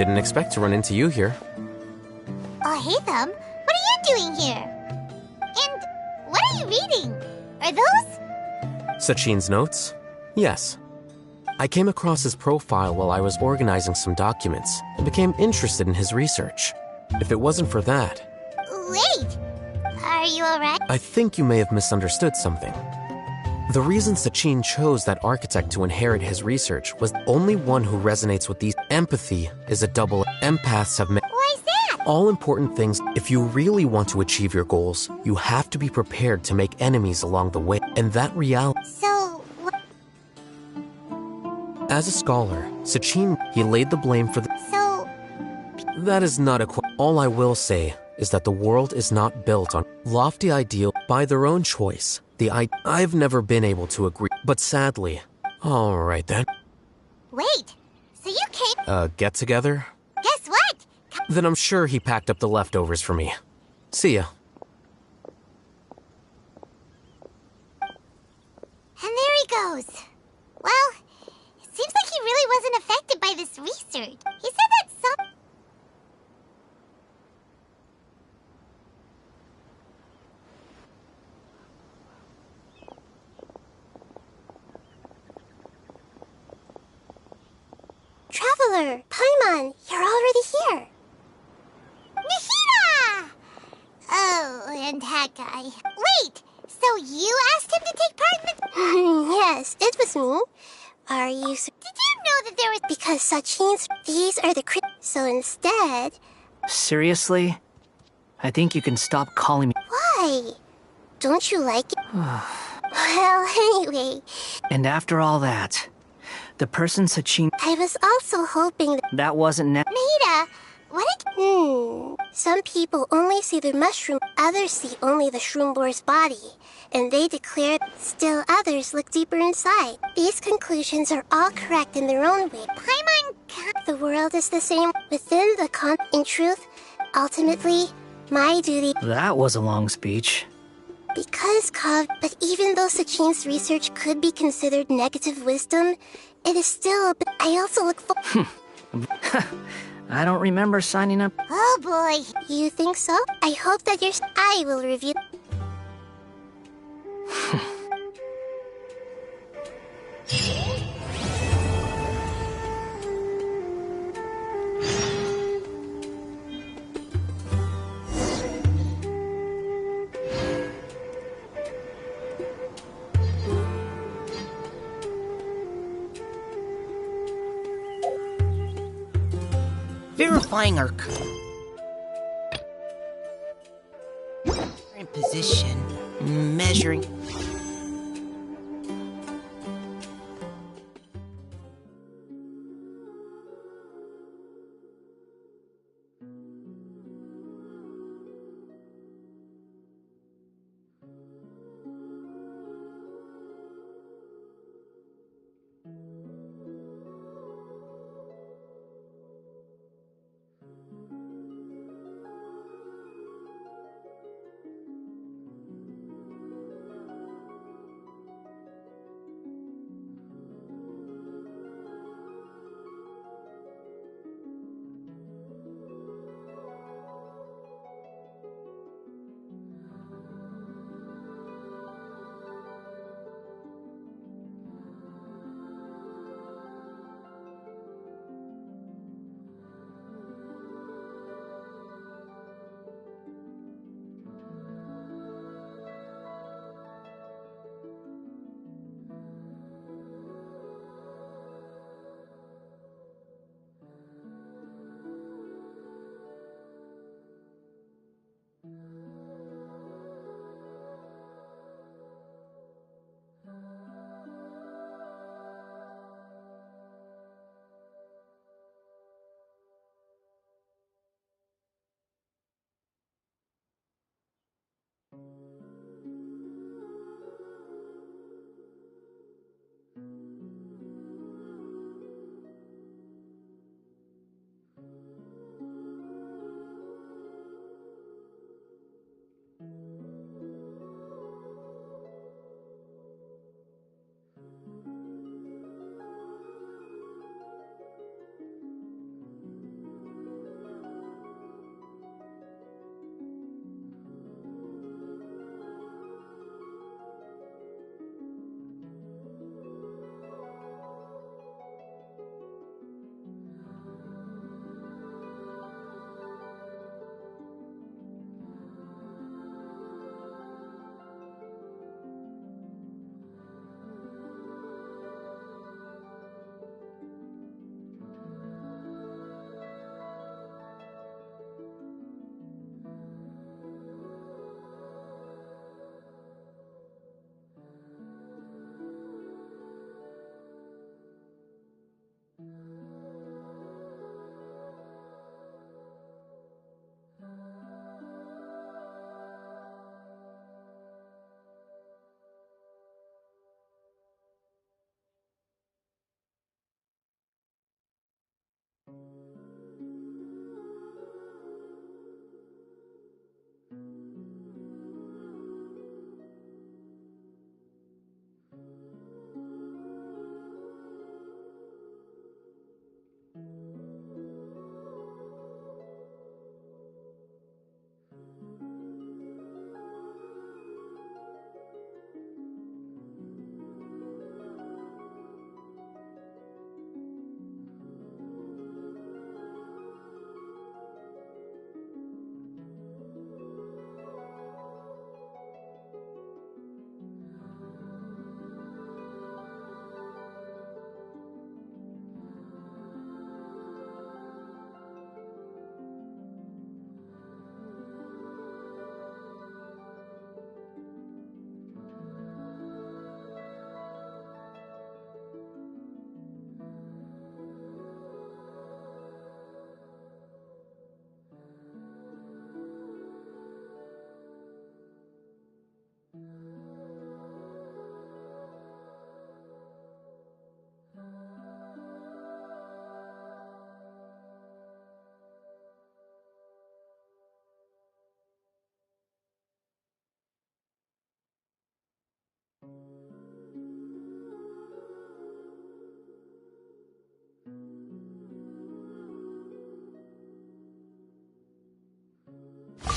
Didn't expect to run into you here. Oh, hey, Thumb. What are you doing here? And what are you reading? Are those? Sachin's notes? Yes. I came across his profile while I was organizing some documents and became interested in his research. If it wasn't for that... Wait! Are you alright? I think you may have misunderstood something. The reason Sachin chose that architect to inherit his research was the only one who resonates with these. Empathy is a double. Empaths have met. Why is that? All important things. If you really want to achieve your goals, you have to be prepared to make enemies along the way. And that reality. So, As a scholar, Sachin, he laid the blame for the. So. That is not a. All I will say is that the world is not built on lofty ideal by their own choice. I've never been able to agree, but sadly. All right then. Wait, so you came. Get together? Guess what? Then I'm sure he packed up the leftovers for me. See ya. And there he goes. Well, it seems like he really wasn't affected by this research. He said that some. Traveler, Paimon, you're already here. Nahida! Oh, and Hakai. Wait, so you asked him to take part in the... Yes, it was me. Are you... Did you know that there was... Because Sachin's... These are the so instead... Seriously? I think you can stop calling me... Why? Don't you like it? Well, anyway... And after all that, the person Sachin... I was also hoping that wasn't Nahida, what some people only see the mushroom, others see only the shroomboar's body. And they declare still others look deeper inside. These conclusions are all correct in their own way. Paimon, the world is the same within the in truth, ultimately, my duty... That was a long speech. Because, but even though Sachin's research could be considered negative wisdom, it is still a bit... I also look for... I don't remember signing up. Oh boy. You think so? I hope that I will review... Verifying our current position, measuring...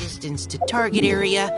distance to target area,